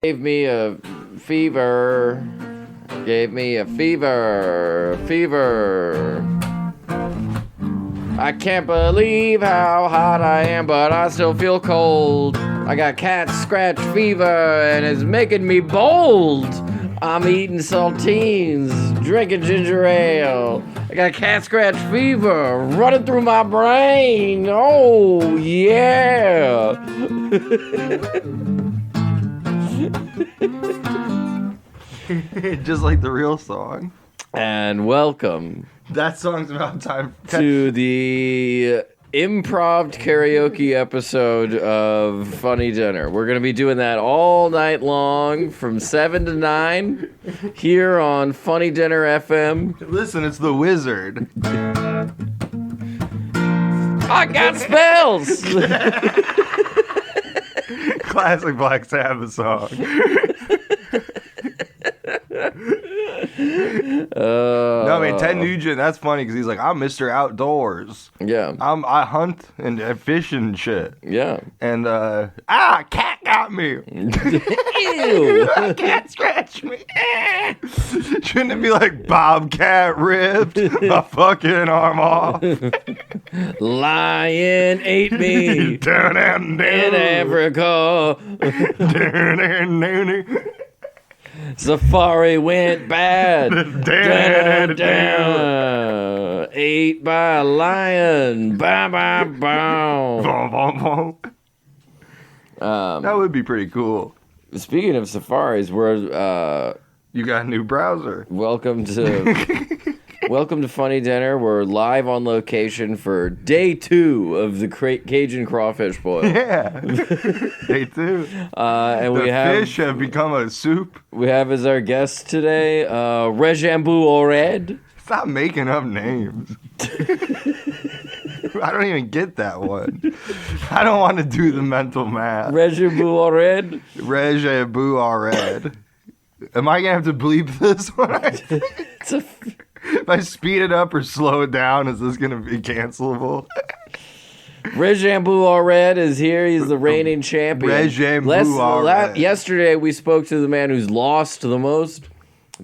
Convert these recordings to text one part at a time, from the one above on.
Gave me a fever. Gave me a fever. Fever. I can't believe how hot I am, but I still feel cold. I got cat scratch fever, and it's making me bold. I'm eating saltines, drinking ginger ale. I got cat scratch fever running through my brain. Oh, yeah. Just like the real song. And welcome. That song's about time. To the improv karaoke episode of Funny Dinner. We're going to be doing that all night long from 7 to 9 here on Funny Dinner FM. Listen, it's the Wizard. I got spells! Classic Black Sabbath song. No, I mean, Ted Nugent, that's funny because he's like, I'm Mr. Outdoors. Yeah. I hunt and fish and shit. Yeah. And, a cat got me. Ew. A cat scratched me. Shouldn't it be like Bobcat ripped a fucking arm off? Lion ate me in Africa. Safari went bad. Ate by a lion. That would be pretty cool. Speaking of safaris, we're you got a new browser. welcome to Funny Dinner. We're live on location for day 2 of the Cajun crawfish boil. Yeah, they do. And The we have fish have become a soup. we have as our guest today Rejambu Ored. Stop making up names. I don't even get that one. I don't want to do the mental math. Rejambu Ored. Rejebu Ared. Am I gonna have to bleep this one? It's a If I speed it up or slow it down, is this gonna be cancelable? Rejambu Ored is here. He's the reigning champion. Rejambu Ored. Yesterday we spoke to the man who's lost the most.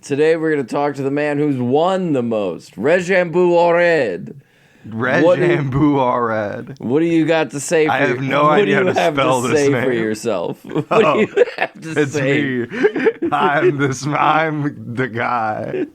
Today we're going to talk to the man who's won the most. Rejambu Ored. Rejambu Ared. What do you got to say? I have no idea how to spell this name. What do you have to say for yourself? What do you have to It's say? me. I'm the guy.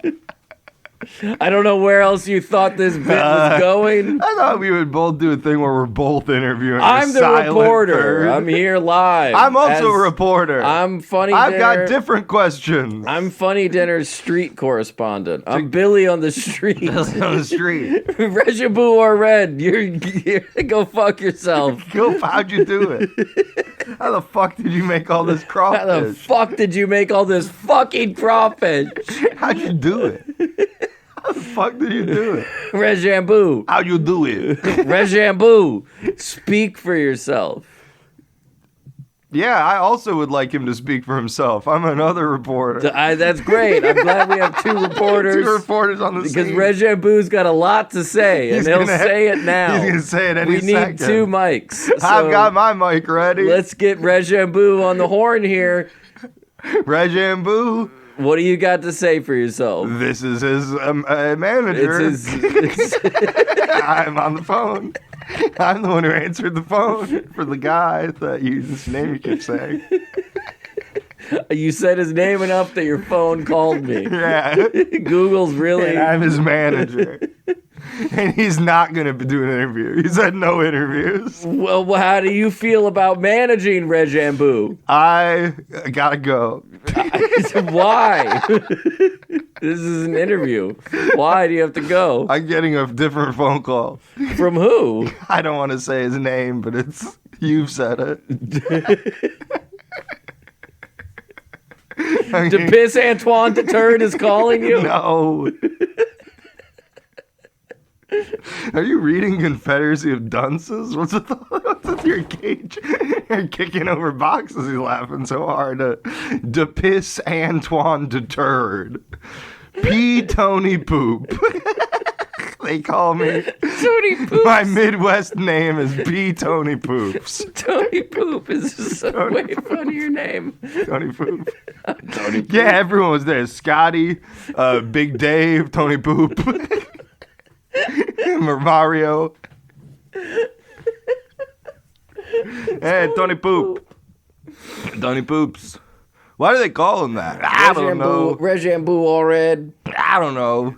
I don't know where else you thought this bit was going. I thought we would both do a thing where we're both interviewing. I'm the reporter. I'm here live. I'm also a reporter. I'm Funny I've Dinner. got different questions. I'm Funny Dinner's street correspondent. I'm Billy on the street. on the street. Rejabu or Red, you're go fuck yourself. How'd you do it? How the fuck did you make all this crawfish? How the fuck did you make all this fucking crawfish? How'd you do it? How the fuck did you do it? Rejambu. How'd you do it? Rejambu. Speak for yourself. Yeah, I also would like him to speak for himself. I'm another reporter. That's great. I'm glad we have 2 reporters. 2 reporters on the Because scene. Rejambu's got a lot to say, and he'll say it now. He's gonna say it any We second. need 2 mics. So I've got my mic ready. let's get Rejambu on the horn here. Rejambu. What do you got to say for yourself? This is his manager. I'm on the phone. I'm the one who answered the phone for the guy that his name you keep saying. You said his name enough that your phone called me. Yeah. Google's really... And I'm his manager. And he's not going to do an interview. He's had no interviews. Well, how do you feel about managing Rejambu? I gotta go. Why? This is an interview. Why do you have to go? I'm getting a different phone call. From who? I don't want to say his name, but you've said it. To piss Antoine the Turd is calling you? No. Are you reading Confederacy of Dunces? What's with your cage? You're kicking over boxes. He's laughing so hard. To piss Antoine deterred. P. Tony Poop. They call me. Tony Poops. My Midwest name is B. Tony Poops. Tony Poop is just a way funnier name. Tony Poop. Tony Poop. Yeah, everyone was there. Scotty, Big Dave, Tony Poop, Mario. Hey, Tony Poop. Tony Poops. Why do they call him that? I don't know. Rejamboo all red. I don't know.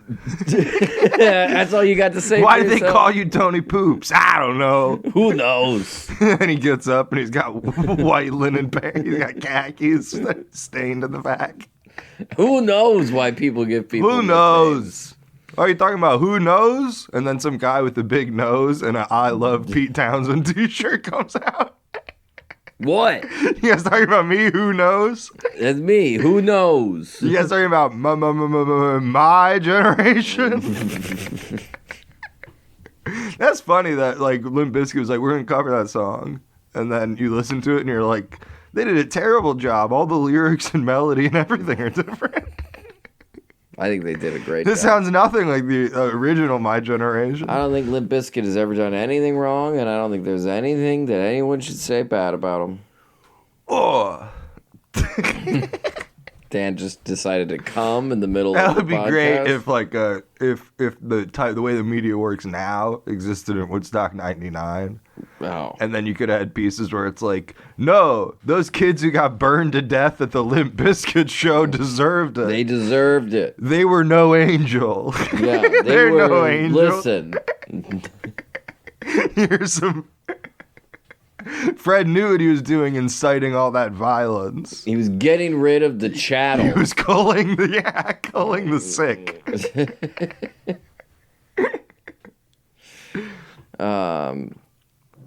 That's all you got to say. Why for do they yourself? call you Tony Poops? I don't know. Who knows? And he gets up and he's got white linen pants. He's got khakis stained in the back. Who knows why people give people Who knows? Are you talking about who knows? And then some guy with a big nose and an I Love Pete Townsend t-shirt comes out. What? You guys talking about me? Who knows? That's me. Who knows? You guys talking about my generation? That's funny that like Limp Bizkit was like, we're gonna cover that song, and then you listen to it and you're like, they did a terrible job. All the lyrics and melody and everything are different. I think they did a great This job. sounds nothing like the original My Generation. I don't think Limp Bizkit has ever done anything wrong, and I don't think there's anything that anyone should say bad about them. Oh. Dan just decided to come in the middle That of the would be podcast. great if like if the way the media works now existed in Woodstock '99, Oh. and then you could add pieces where it's like, no, those kids who got burned to death at the Limp Bizkit show deserved it. They deserved it. They were no angel. Yeah, they They're were. no angel. Listen, Here's some. Fred knew what he was doing, inciting all that violence. he was getting rid of the chattel. He was culling the sick. And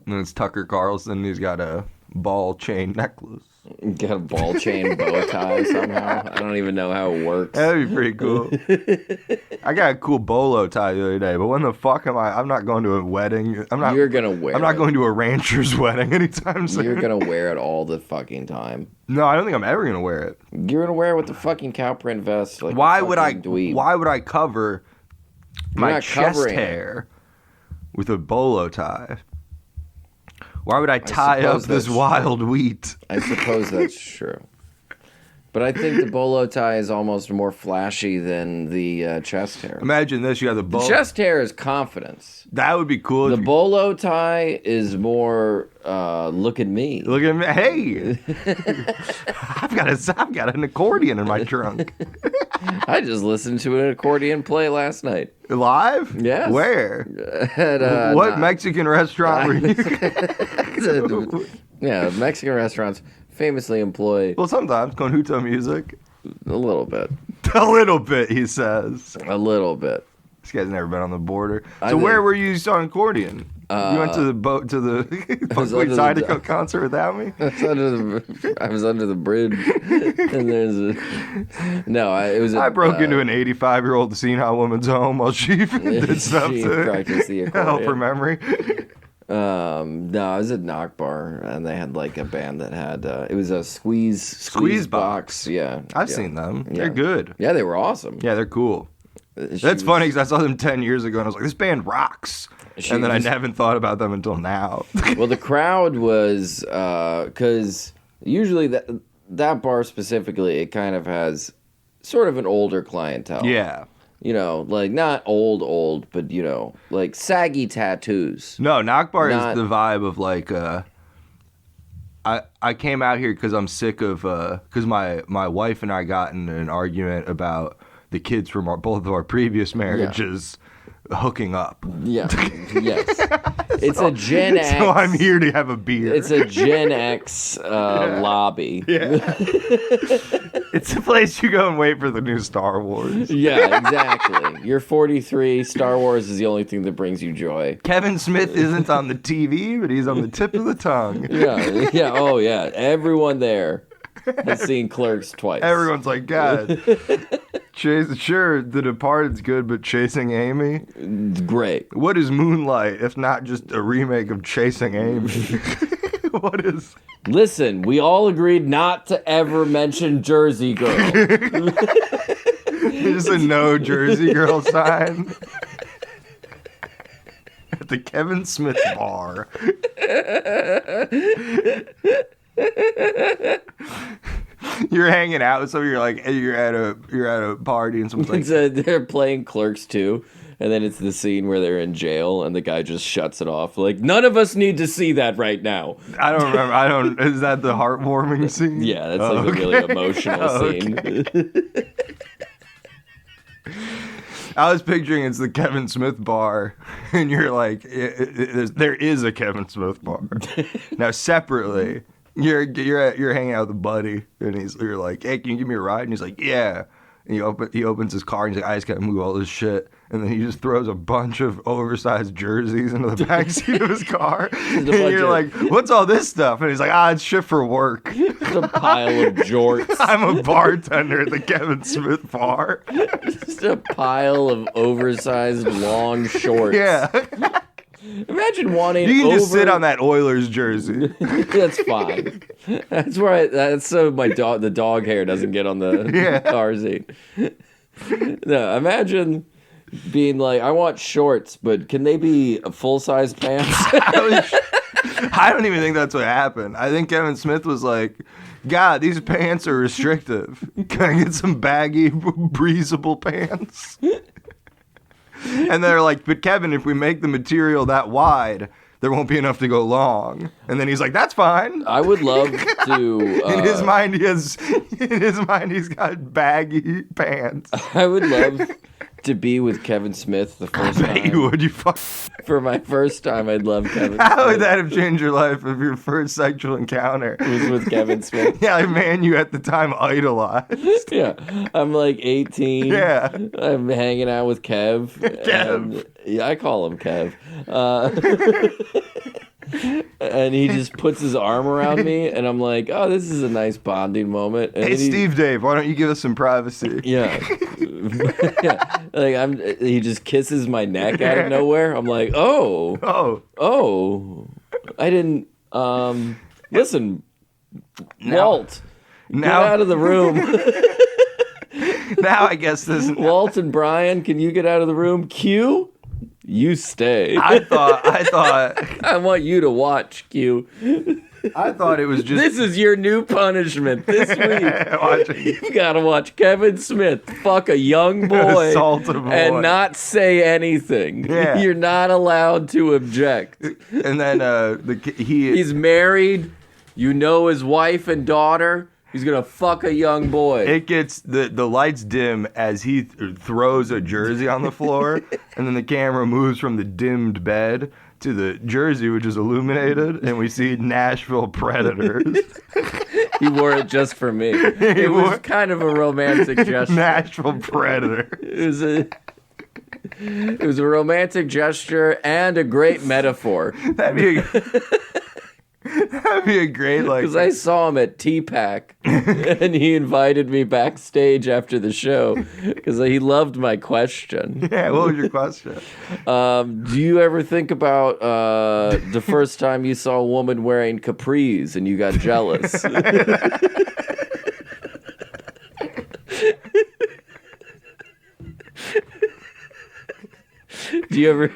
it's Tucker Carlson. He's got a ball chain necklace. Got a ball chain bow tie somehow. I don't even know how it works. That'd be pretty cool. I got a cool bolo tie the other day, but when the fuck am I? I'm not going to a wedding. I'm not. You're gonna wear I'm not it. going to a rancher's wedding anytime soon. You're gonna wear it all the fucking time. No, I don't think I'm ever gonna wear it. You're gonna wear it with the fucking cow print vest. Like Why a would I? fucking dweeb. Why would I cover my not chest covering it. hair with a bolo tie? Why would I tie up suppose this that's wild wheat? I suppose that's true. But I think the bolo tie is almost more flashy than the chest hair. Imagine this: you have the The bolo. chest hair is confidence. That would be cool. The if you- bolo tie is more look at me. Look at me! Hey, I've got an accordion in my trunk. I just listened to an accordion play last night. Live? Yes. Where? At, What Mexican restaurant were you? Yeah, Mexican restaurants famously employ Well, sometimes Conjunto music. a little bit. A little bit, he says. A little bit. This guy's never been on the border. I So where think- were you on accordion? You went to the boat to the was Buckwheat under the- Zydeco concert without me? I was under the bridge, and there's a no. It was. I broke into an 85-year-old senile woman's home while she did stuff She to practiced the help her accordion. memory. No, I was at Knock Bar, and they had like a band that had. It was a squeeze Squeeze box. Yeah, I've yeah. seen them. Yeah. They're good. Yeah, they were awesome. Yeah, they're cool. She That's was- funny because I saw them 10 years ago and I was like, this band rocks. She And then was- I haven't thought about them until now. Well, the crowd was because usually that bar specifically, it kind of has sort of an older clientele. Yeah. You know, like not old, but you know, like saggy tattoos. No, Knock Bar Not- is the vibe of like, I came out here because I'm sick of, because my wife and I got in an argument about the kids from both of our previous marriages hooking up. Yeah. Yes. It's a Gen X. So I'm here to have a beer. It's a Gen X lobby. Yeah. It's a place you go and wait for the new Star Wars. Yeah, exactly. You're 43. Star Wars is the only thing that brings you joy. Kevin Smith isn't on the TV, but he's on the tip of the tongue. Yeah. Yeah. Oh, yeah. Everyone there has seen Clerks twice. Everyone's like, God, sure, The Departed's good, but Chasing Amy? Great. What is Moonlight if not just a remake of Chasing Amy? What is... Listen, we all agreed not to ever mention Jersey Girl. There's a no Jersey Girl sign. at the Kevin Smith bar. You're hanging out, so you're at a party, and someone's like, they're playing Clerks 2, and then it's the scene where they're in jail, and the guy just shuts it off. Like, none of us need to see that right now. I don't remember. Is that the heartwarming scene? Yeah, that's a really emotional scene. I was picturing it's the Kevin Smith bar, and you're like, there is a Kevin Smith bar. Now, separately, you're hanging out with a buddy, and you're like, hey, can you give me a ride? And he's like, yeah. And he opens his car, and he's like, I just gotta move all this shit. And then he just throws a bunch of oversized jerseys into the backseat of his car. And you're like, what's all this stuff? And he's like, it's shit for work. It's a pile of jorts. I'm a bartender at the Kevin Smith bar. Just a pile of oversized long shorts. Yeah. Imagine wanting. You can just sit on that Oilers jersey. That's fine. That's where that's so the dog hair doesn't get on the car seat. No, imagine being like, I want shorts, but can they be full-size pants? I don't even think that's what happened. I think Kevin Smith was like, God, these pants are restrictive. Can I get some baggy, breathable pants? And they're like, but Kevin, if we make the material that wide, there won't be enough to go long. And then he's like, that's fine. I would love to. In his mind, he's got baggy pants. I would love to be with Kevin Smith the first time. I bet you would. You fuck. For my first time, I'd love Kevin How Smith. would that have changed your life if your first sexual encounter was with Kevin Smith? Yeah, a man you at the time idolized. Yeah, I'm like 18. Yeah. I'm hanging out with Kev. Kev. Yeah, I call him Kev. And he just puts his arm around me, and I'm like, oh, this is a nice bonding moment. And hey, Steve Dave, why don't you give us some privacy? Yeah. Yeah. Like he just kisses my neck out of nowhere. I'm like, oh, I didn't, listen, Walt, get out of the room. Now I guess this. Walt and Brian, can you get out of the room? Q, you stay. I thought. I want you to watch, Q. I thought it was just. This is your new punishment this week. You've got to watch Kevin Smith fuck a young boy, assault a boy, and not say anything. Yeah. You're not allowed to object. And then he's married. You know his wife and daughter. He's gonna fuck a young boy. It gets the lights dim as he throws a jersey on the floor, and then the camera moves from the dimmed bed to the jersey, which is illuminated, and we see Nashville Predators. He wore it just for me. It was kind of a romantic gesture. Nashville Predator. It was a romantic gesture and a great metaphor. That'd be a great, like... Because I saw him at T-Pack, and he invited me backstage after the show, because he loved my question. Yeah, what was your question? Do you ever think about the first time you saw a woman wearing capris and you got jealous? Do you ever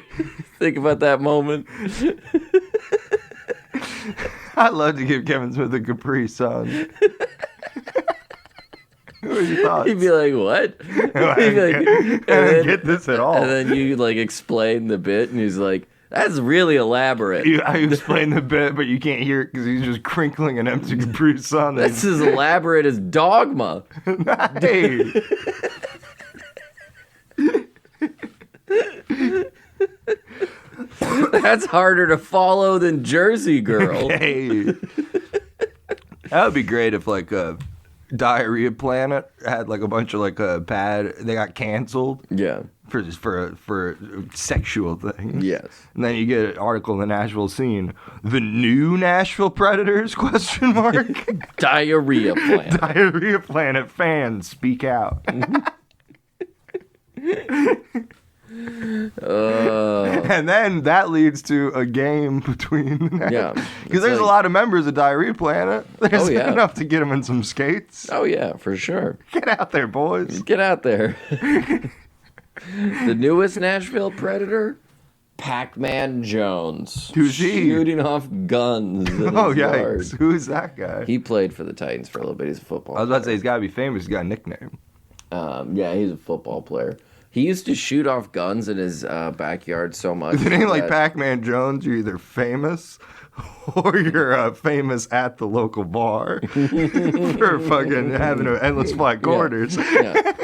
think about that moment? I'd love to give Kevin Smith a Capri Sun. What are your thoughts? He'd be like, what? I don't get this at all. And then you like explain the bit, and he's like, that's really elaborate. I explain the bit, but you can't hear it because he's just crinkling an empty Capri Sun. That's as elaborate as Dogma. Hey. That's harder to follow than Jersey Girl. Hey. That would be great if like Diarrhea Planet had like a bunch of like bad. They got canceled. Yeah. For sexual things. Yes. And then you get an article in the Nashville Scene. The new Nashville Predators? Question mark. Diarrhea Planet. Diarrhea Planet fans speak out. And then that leads to a game between. Yeah. Because there's a lot of members of Diarrhea Planet. There's enough to get them in some skates. Oh, yeah, for sure. Get out there, boys. Get out there. The newest Nashville Predator? Pac-Man Jones. Who's he? Shooting off guns. in Oh, his yard. yikes. Who's that guy? He played for the Titans for a little bit. He's a football I was about to say, he's got to be famous. He's got a nickname. Yeah, he's a football player. He used to shoot off guns in his backyard so much. If it ain't like that- Pac-Man Jones, you're either famous or you're famous at the local bar for fucking having an endless flight quarters. Yeah.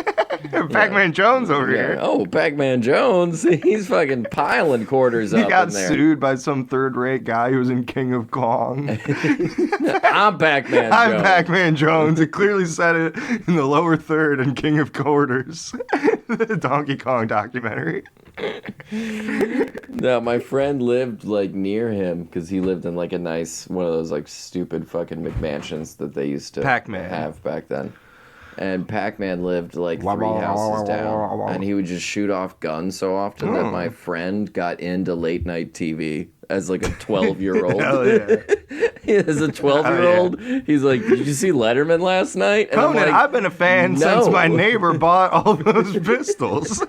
Pac-Man Jones over Yeah. here. Oh, Pac-Man Jones. He's fucking piling quarters He up got in there. sued by some third-rate guy who was in King of Kong. I'm Pac-Man I'm Jones. Pac-Man Jones. It clearly said it in the lower third in King of Quarters, the Donkey Kong documentary. No, my friend lived like near him because he lived in like a nice one of those like stupid fucking McMansions that they used to Pac-Man. have back then. And Pac-Man lived like 3 houses down, and he would just shoot off guns so often that my friend got into late night TV as like a 12-year-old. Hell yeah. As a 12-year-old, he's like, "Did you see Letterman last night?" And I'm Conan, like, I've been a fan since my neighbor bought all those pistols.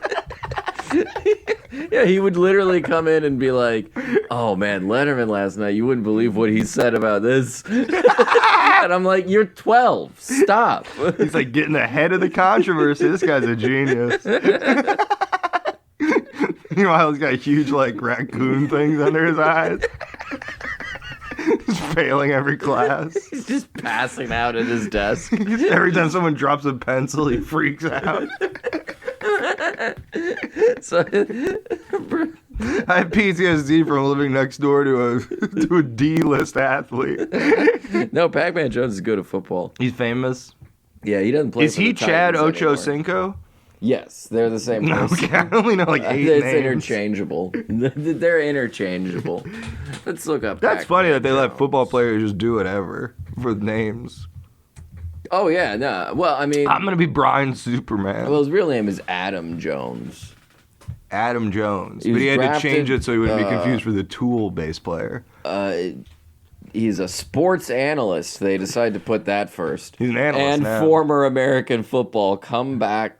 Yeah, he would literally come in and be like, "Oh man, Letterman last night, you wouldn't believe what he said about this." And I'm like, "You're 12. Stop." He's like getting ahead of the controversy. This guy's a genius. Meanwhile, he's got huge like raccoon things under his eyes. He's failing every class. He's just passing out at his desk. Every time someone drops a pencil, he freaks out. So, I have PTSD from living next door to a D-list athlete. no, Pac-Man Jones is good at football. He's famous. Yeah, he doesn't play. Is for he the Chad Titans anymore. Ochocinco? Yes, they're the same No, person. okay, I only know like 8 It's names. interchangeable. They're interchangeable. Let's look up. That's funny that they let Jones. football players just do whatever with names. Oh yeah, no. Well, I mean, I'm gonna be Brian Superman. well, his real name is Adam Jones. Adam Jones. He But was he had to drafted, change it so he wouldn't be confused for the Tool bass player. He's a sports analyst. They decided to put that first. He's an analyst and now. former American football cornerback.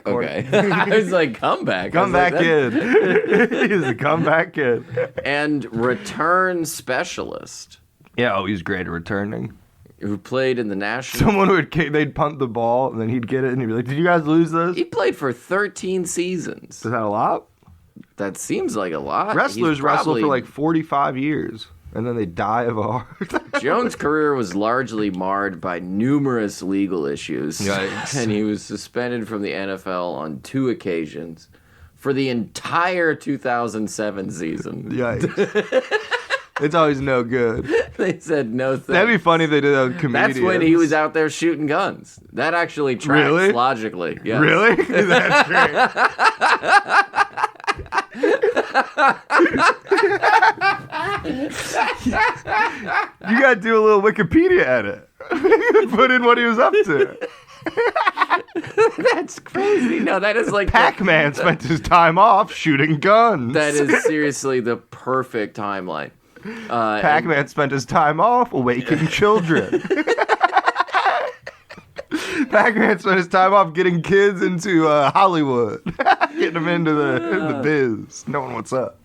Okay, I was like comeback. I was like, Comeback kid. He's a comeback kid. and return specialist Yeah, oh, he's great at returning. who played in the national. Someone would they'd punt the ball and then he'd get it and he'd be like, "Did you guys lose this?" He played for 13 seasons. Is that a lot? That seems like a lot. Wrestlers He's wrestle probably- for like 45 years and then they die of a heart. Jones' career was largely marred by numerous legal issues, Yikes. and he was suspended from the NFL on 2 occasions for the entire 2007 season. Yikes. It's always no good. They said no thanks. That'd be funny if they did that with comedians. That's when he was out there shooting guns. That actually tracks Really? logically. Yes. Really? That's great. You gotta do a little Wikipedia edit. Put in what he was up to. That's crazy. No, that is like Pac-Man spent his time off shooting guns. that is seriously the perfect timeline. Pac-Man spent his time off awakening children. Pac-Man spent his time off getting kids into Hollywood, getting them into the biz, knowing what's up.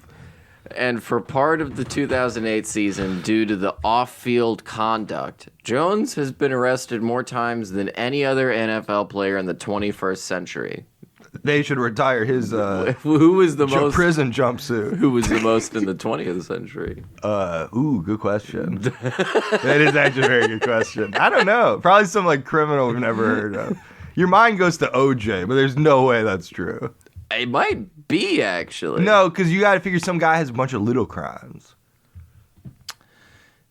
And for part of the 2008 season, due to the off-field conduct, Jones has been arrested more times than any other NFL player in the 21st century. They should retire his Who was the most? prison jumpsuit. Who was the most in the 20th century? Good question. That is actually a very good question. I don't know. Probably some like criminal we've never heard of. Your mind goes to OJ, but there's no way that's true. It might be actually. No, because you got to figure some guy has a bunch of little crimes.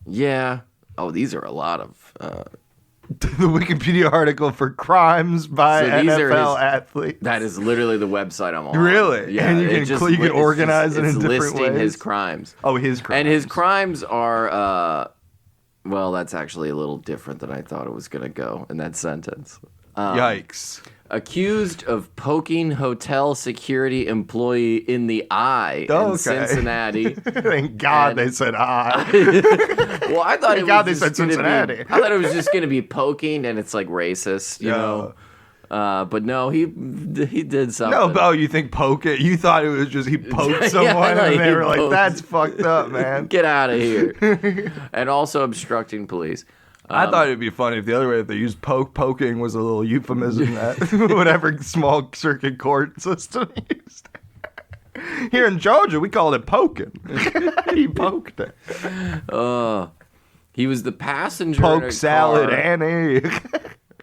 Yeah. Oh, these are a lot of. The Wikipedia article for crimes by So these are NFL his- athletes. That is literally the website I'm on. Really? Yeah. And you it can you can organize it in different listing ways. his crimes. Oh, his crimes. And his crimes are, well, that's actually a little different than I thought it was going to go in that sentence. Yikes. Accused of poking hotel security employee in the eye Oh, in okay. Cincinnati. Thank God And- they said I. Well, I thought it God was they just said gonna Cincinnati. be. I thought it was just going to be poking, and it's like racist, you know. But no, he did something. No, Bo, you think poke it? You thought it was just he poked someone and they were like, that's fucked up, man. Get out of here. And also obstructing police. I thought it'd be funny if the other way if they used poking was a little euphemism that whatever small circuit court system used. Here in Georgia, we called it poking. He poked it. He was the passenger Poke in a salad car. Annie.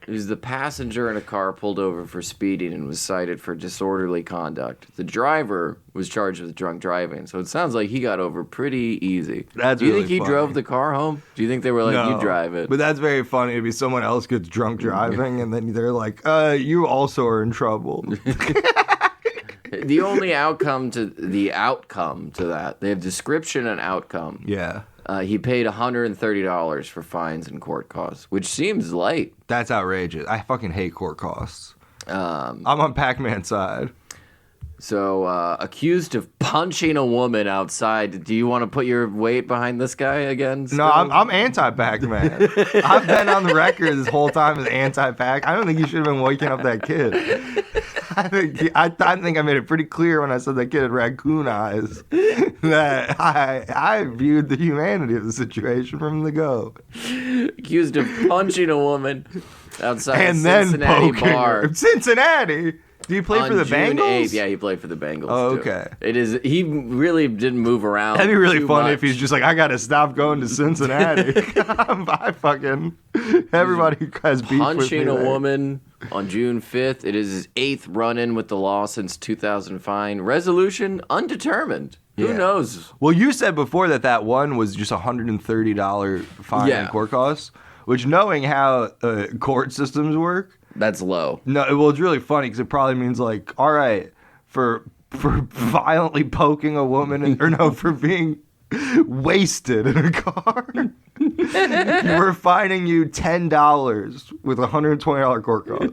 He was the passenger in a car pulled over for speeding and was cited for disorderly conduct. The driver was charged with drunk driving, so it sounds like he got over pretty easy. That's Do you really think he funny. drove the car home? Do you think they were like, No, you drive it? But that's very funny. It'd be someone else gets drunk driving, and then they're like, you also are in trouble. The only outcome to that, they have description and outcome. Yeah. He paid $130 for fines and court costs, which seems light. That's outrageous. I fucking hate court costs. I'm on Pac-Man's side. So, accused of punching a woman outside. Do you want to put your weight behind this guy again? No, I'm anti-Pac-Man. I've been on the record this whole time as anti-Pac. I don't think you should have been waking up that kid. I think I made it pretty clear when I said that kid had raccoon eyes that I viewed the humanity of the situation from the go. Accused of punching a woman outside And a then Cincinnati poking bar. her. Cincinnati? Do you play On for the June Bengals? 8th, yeah, he played for the Bengals. Oh, too. okay. It is. He really didn't move around. That'd be really too funny much. if he's just like, I gotta stop going to Cincinnati. Everybody has beef with me punching a there. woman on June 5th. It is his 8th run-in with the law since 2005. Resolution undetermined. Who Yeah. knows? Well, you said before that one was just $130 fine Yeah. and court costs, which knowing how court systems work, That's low. no, well, it's really funny because it probably means like, all right, for violently poking a woman, for being wasted in a car, we're fining you $10 with $120 court costs.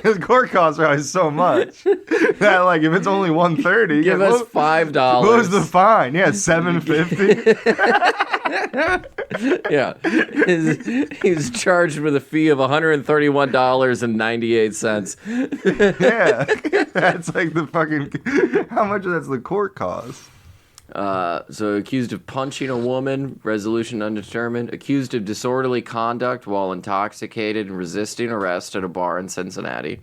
His court costs are always so much that like if it's only $130, Give us $5. What was the fine? Yeah, $7.50. Yeah. He's charged with a fee of $131.98. Yeah, that's like the fucking. How much of that's the court cost? So accused of punching a woman, resolution undetermined. Accused of disorderly conduct while intoxicated and resisting arrest at a bar in Cincinnati.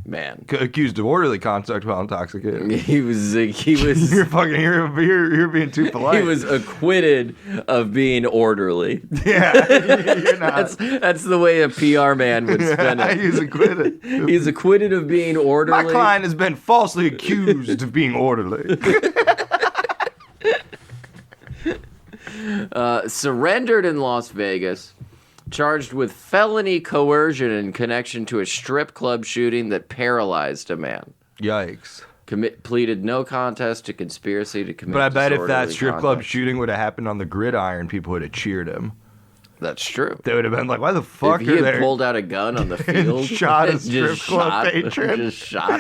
Man, Accused of orderly conduct while intoxicated. he was You're fucking. You're being too polite. he was acquitted of being orderly. Yeah, you're not. That's the way a PR man would spin it. He's acquitted. He's acquitted of being orderly. My client has been falsely accused of being orderly. Surrendered in Las Vegas, charged with felony coercion in connection to a strip club shooting that paralyzed a man. Yikes. Pleaded no contest to conspiracy to commit But I bet if that disorderly strip club conduct. shooting would have happened on the gridiron, people would have cheered him. That's true. They would have been like, why the fuck If are he had they? pulled out a gun on the field, shot a just strip club patron. just shot.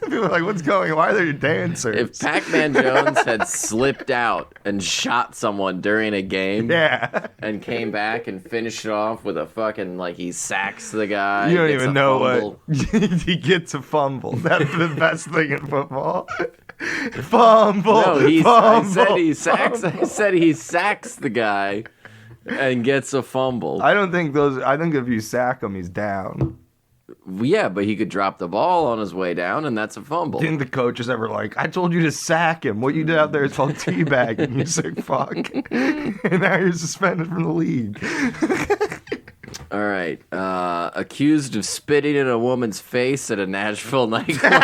People are like, what's going on? Why are there dancers? If Pac-Man Jones had slipped out and shot someone during a game, yeah. and came back and finished it off with a fucking, like, he sacks the guy. You don't gets even a know fumble. what. He gets a fumble. That's the best thing in football. Fumble. No, I fumble. said he sacks. I said he sacks the guy and gets a fumble. I think if you sack him, he's down. Yeah, but he could drop the ball on his way down, and that's a fumble. Didn't the coaches ever like, I told you to sack him. What you did out there is called teabagging, you sick fuck. And now you're suspended from the league. All right. Accused of spitting in a woman's face at a Nashville nightclub.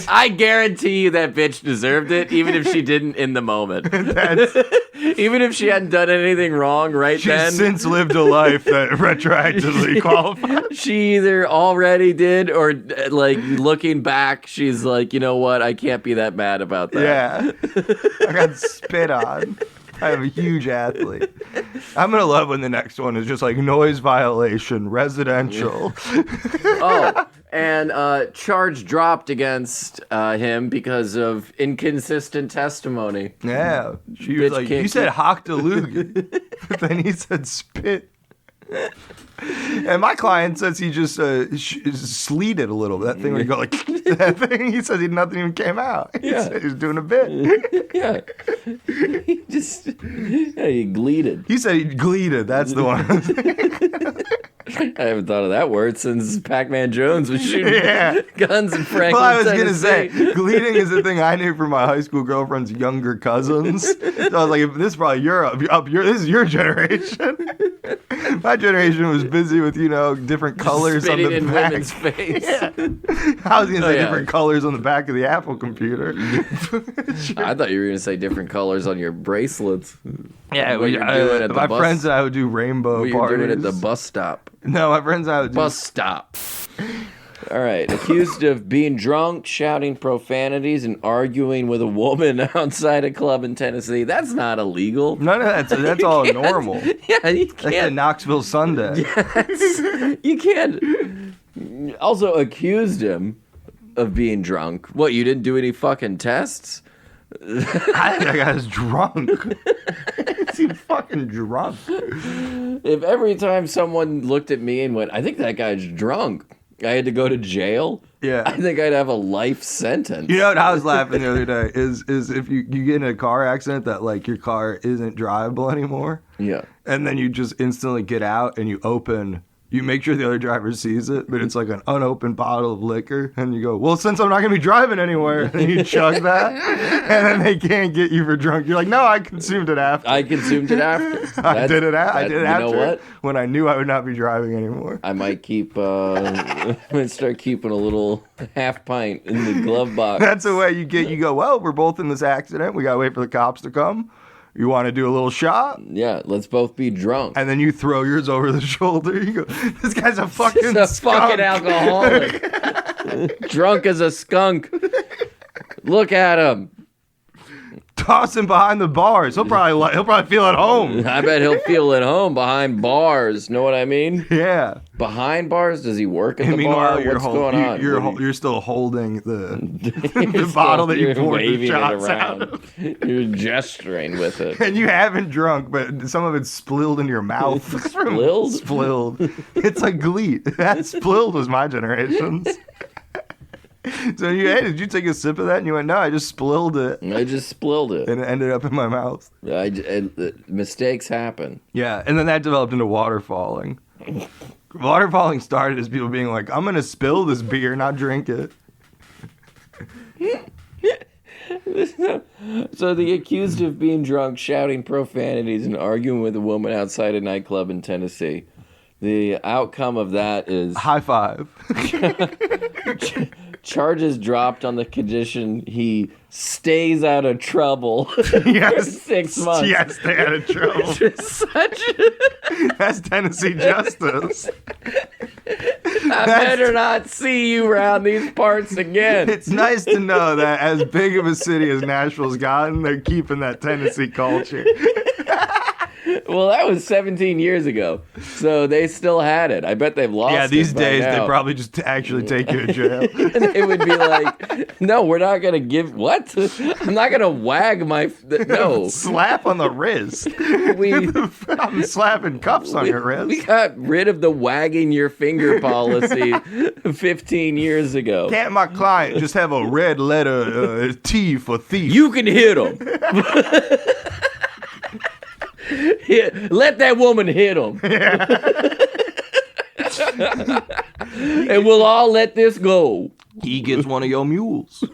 I guarantee you that bitch deserved it, even if she didn't in the moment. Even if she hadn't done anything wrong She's then. since lived a life that retroactively qualifies. She either already did or, like, looking back, she's like, you know what? I can't be that mad about that. Yeah. I got spit on. I'm a huge athlete. I'm going to love when the next one is just like noise violation, residential. Oh, And charge dropped against him because of inconsistent testimony. Yeah. She was Bitch like, can't you said keep- hock de loogie. But then he said spit. And my client says he just sleeted a little. That thing where you go like, that thing, he says nothing even came out. He Yeah. said he was doing a bit. Yeah. He just, he gleeded. He said he gleeded. That's the one. I haven't thought of that word since Pac-Man Jones was shooting Yeah. guns in Franklin, Well, I was going to Tennessee. say, gleeding is a thing I knew from my high school girlfriend's younger cousins. So I was like, this is probably this is your generation. My generation was busy with, different colors on Spitting the in back. women's face. Yeah. I was going to say yeah. different colors on the back of the Apple computer. I thought you were going to say different colors on your bracelets. Yeah, What you're doing at the my bus- friends and I would do rainbow What you're parties. doing at the bus stop. No, my friends and I would do Bus stop. All right. Accused of being drunk, shouting profanities, and arguing with a woman outside a club in Tennessee. That's not illegal. None of that's all normal. Yeah, you That's a can't. Knoxville Sunday. You can't. Also accused him of being drunk. What, you didn't do any fucking tests? I think that guy's drunk. Is he fucking drunk? If every time someone looked at me and went, I think that guy's drunk, I had to go to jail, Yeah. I think I'd have a life sentence. You know what I was laughing the other day is if you get in a car accident that like your car isn't drivable anymore, Yeah. and then you just instantly get out and you make sure the other driver sees it, but it's like an unopened bottle of liquor, and you go, well, since I'm not gonna be driving anywhere, and you chug that, and then they can't get you for drunk. You're like, no, I consumed it after. I consumed it after. I did it after. You know what? When I knew I would not be driving anymore. I might keep, I might start keeping a little half pint in the glove box. That's the way you go, well, we're both in this accident. We gotta wait for the cops to come. You want to do a little shot? Yeah, let's both be drunk. And then you throw yours over the shoulder. You go, this guy's a fucking He's a skunk. fucking alcoholic. Drunk as a skunk. Look at him. Toss him behind the bars. He'll probably feel at home. I bet he'll feel at home behind bars. Know what I mean? Yeah. Behind bars? Does he work at the Meanwhile, bar? What's going on? You're still holding the You're bottle that you you're poured the waving it shots around. out of. You're gesturing with it. And you haven't drunk, but some of it's splilled in your mouth. Splilled? Splilled. It's like glee. That splilled was my generation's. So did you take a sip of that? And you went, no, I just splilled it. I just spilled it. And it ended up in my mouth. Mistakes happen. Yeah, and then that developed into waterfalling. Waterfalling started as people being like, I'm going to spill this beer, not drink it. So the accused of being drunk, shouting profanities, and arguing with a woman outside a nightclub in Tennessee. The outcome of that is High five. charges dropped on the condition he stays out of trouble for Yes. 6 months. Yes, they had a trouble. Which is such That's Tennessee justice. I better not see you around these parts again. It's nice to know that as big of a city as Nashville's gotten, they're keeping that Tennessee culture. Well, that was 17 years ago, so they still had it. I bet they've lost it. Yeah, these by days now. they probably just actually take you to jail. And they would be like, no, we're not going to give, what? I'm not going to wag my, no. Slap on the wrist. I'm slapping cuffs on your wrist. We got rid of the wagging your finger policy 15 years ago. Can't my client just have a red letter T for thief? You can hit him. Let that woman hit him. And we'll all let this go. He gets one of your mules.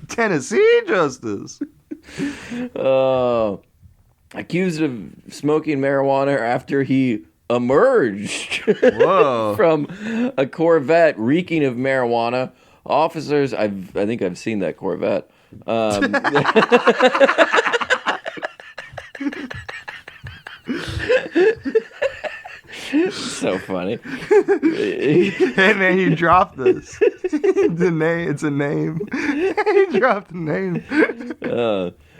Tennessee justice. Accused of smoking marijuana after he emerged Whoa. from a Corvette reeking of marijuana. Officers, I think I've seen that Corvette. So funny. Hey man, you dropped this. It's a name. He dropped the name.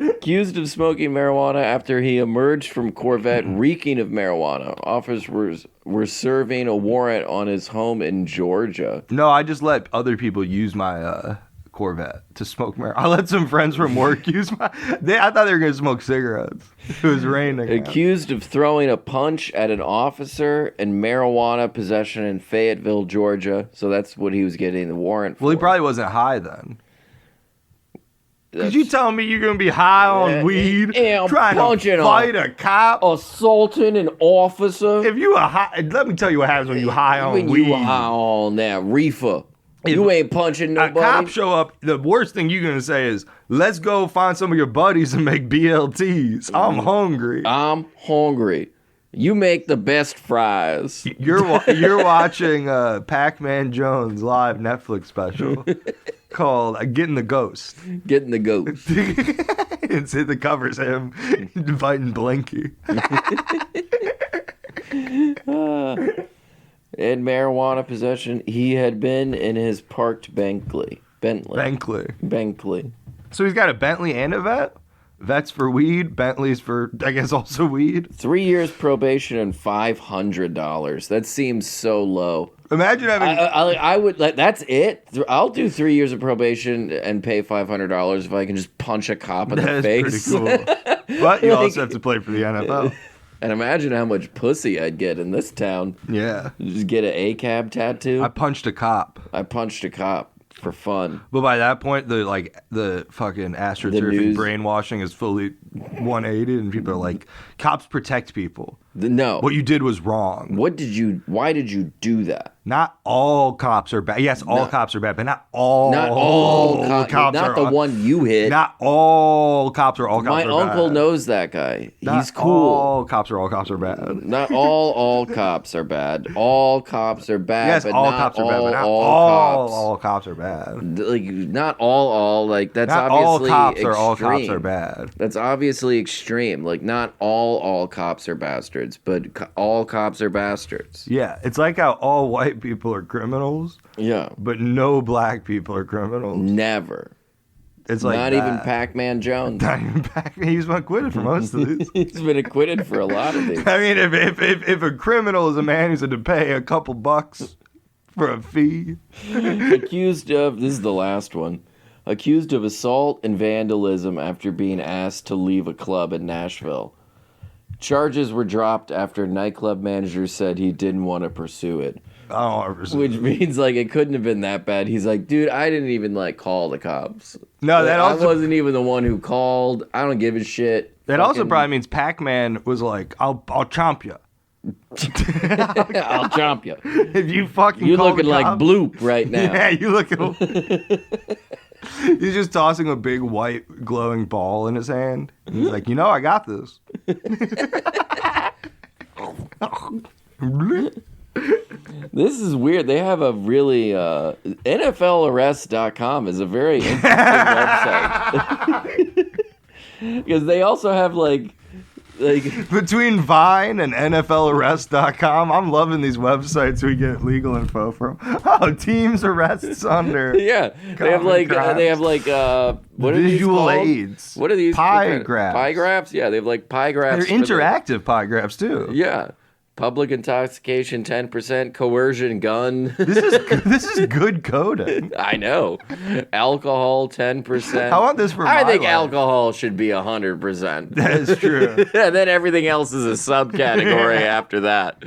Accused of smoking marijuana after he emerged from Corvette reeking of marijuana. Officers were serving a warrant on his home in Georgia. No, I just let other people use my Corvette to smoke marijuana. I let some friends from work use my... I thought they were going to smoke cigarettes. It was raining. Accused of throwing a punch at an officer and marijuana possession in Fayetteville, Georgia. So that's what he was getting the warrant for. Well, he probably wasn't high then. Could you tell me you're going to be high on weed trying to fight a cop? Assaulting an officer? If you are high... Let me tell you what happens when you high on weed. You high on that reefer. You ain't punching nobody. A cop show up, the worst thing you're going to say is, let's go find some of your buddies and make BLTs. I'm hungry. I'm hungry. You make the best fries. You're watching Pac-Man Jones live Netflix special called Getting the Ghost. Getting the Ghost. It's the cover's him fighting Blinky. In marijuana possession, he had been in his parked Bentley. So he's got a Bentley and a vet? Vet's for weed, Bentley's for, I guess, also weed. 3 years probation and $500. That seems so low. Imagine having... I would... That's it? I'll do 3 years of probation and pay $500 if I can just punch a cop in the face. That's pretty cool. But you also have to play for the NFL. And imagine how much pussy I'd get in this town. Yeah. Just get an ACAB tattoo. I punched a cop For fun. But by that point, the fucking astroturfing brainwashing is fully 180, and people are like, cops protect people. No. What you did was wrong. Why did you do that? Not all cops are bad. Yes, all cops are bad, but not all cops are... Not the one you hit. Not all cops are all cops are bad. My uncle knows that guy. He's cool. All cops are bad. Not all cops are bad. All cops are bad. Yes, but all not cops are bad, but not all cops are bad. Like, not all, like, that's not obviously all cops are bad. That's obviously extreme. Like, not all cops are bastards, but all cops are bastards. Yeah, it's like how all white people are criminals. Yeah. But no black people are criminals. Never. It's like not even Pac-Man Jones. Not even Pac-Man. He's been acquitted for most of these. He's been acquitted for a lot of these. I mean, if a criminal is a man who's had to pay a couple bucks for a fee. Accused of, this is the last one, accused of assault and vandalism after being asked to leave a club in Nashville. Charges were dropped after nightclub manager said he didn't want to pursue it. Which means, like, it couldn't have been that bad. He's like, dude, I didn't even, like, call the cops. No, I wasn't even the one who called. I don't give a shit. That also probably means Pac-Man was like, I'll chomp you. I'll chomp you. If you fucking You're call looking the like cops, Bloop right now. Yeah, you looking... He's just tossing a big white glowing ball in his hand. He's like, I got this. This is weird. They have a really... NFLarrest.com is a very interesting website. Because they also have, like... Between Vine and NFLarrest.com, I'm loving these websites we get legal info from. Oh, teams arrests under. Yeah, they have like what are these visual called? aids. What are these? Pie graphs. Pie graphs? Yeah, they have like pie graphs. They're interactive pie graphs too. Yeah. Public intoxication 10%, coercion gun. This is good coding. I know. Alcohol 10%. I want this for I think life. Alcohol should be 100%. That is true. And then everything else is a subcategory after that.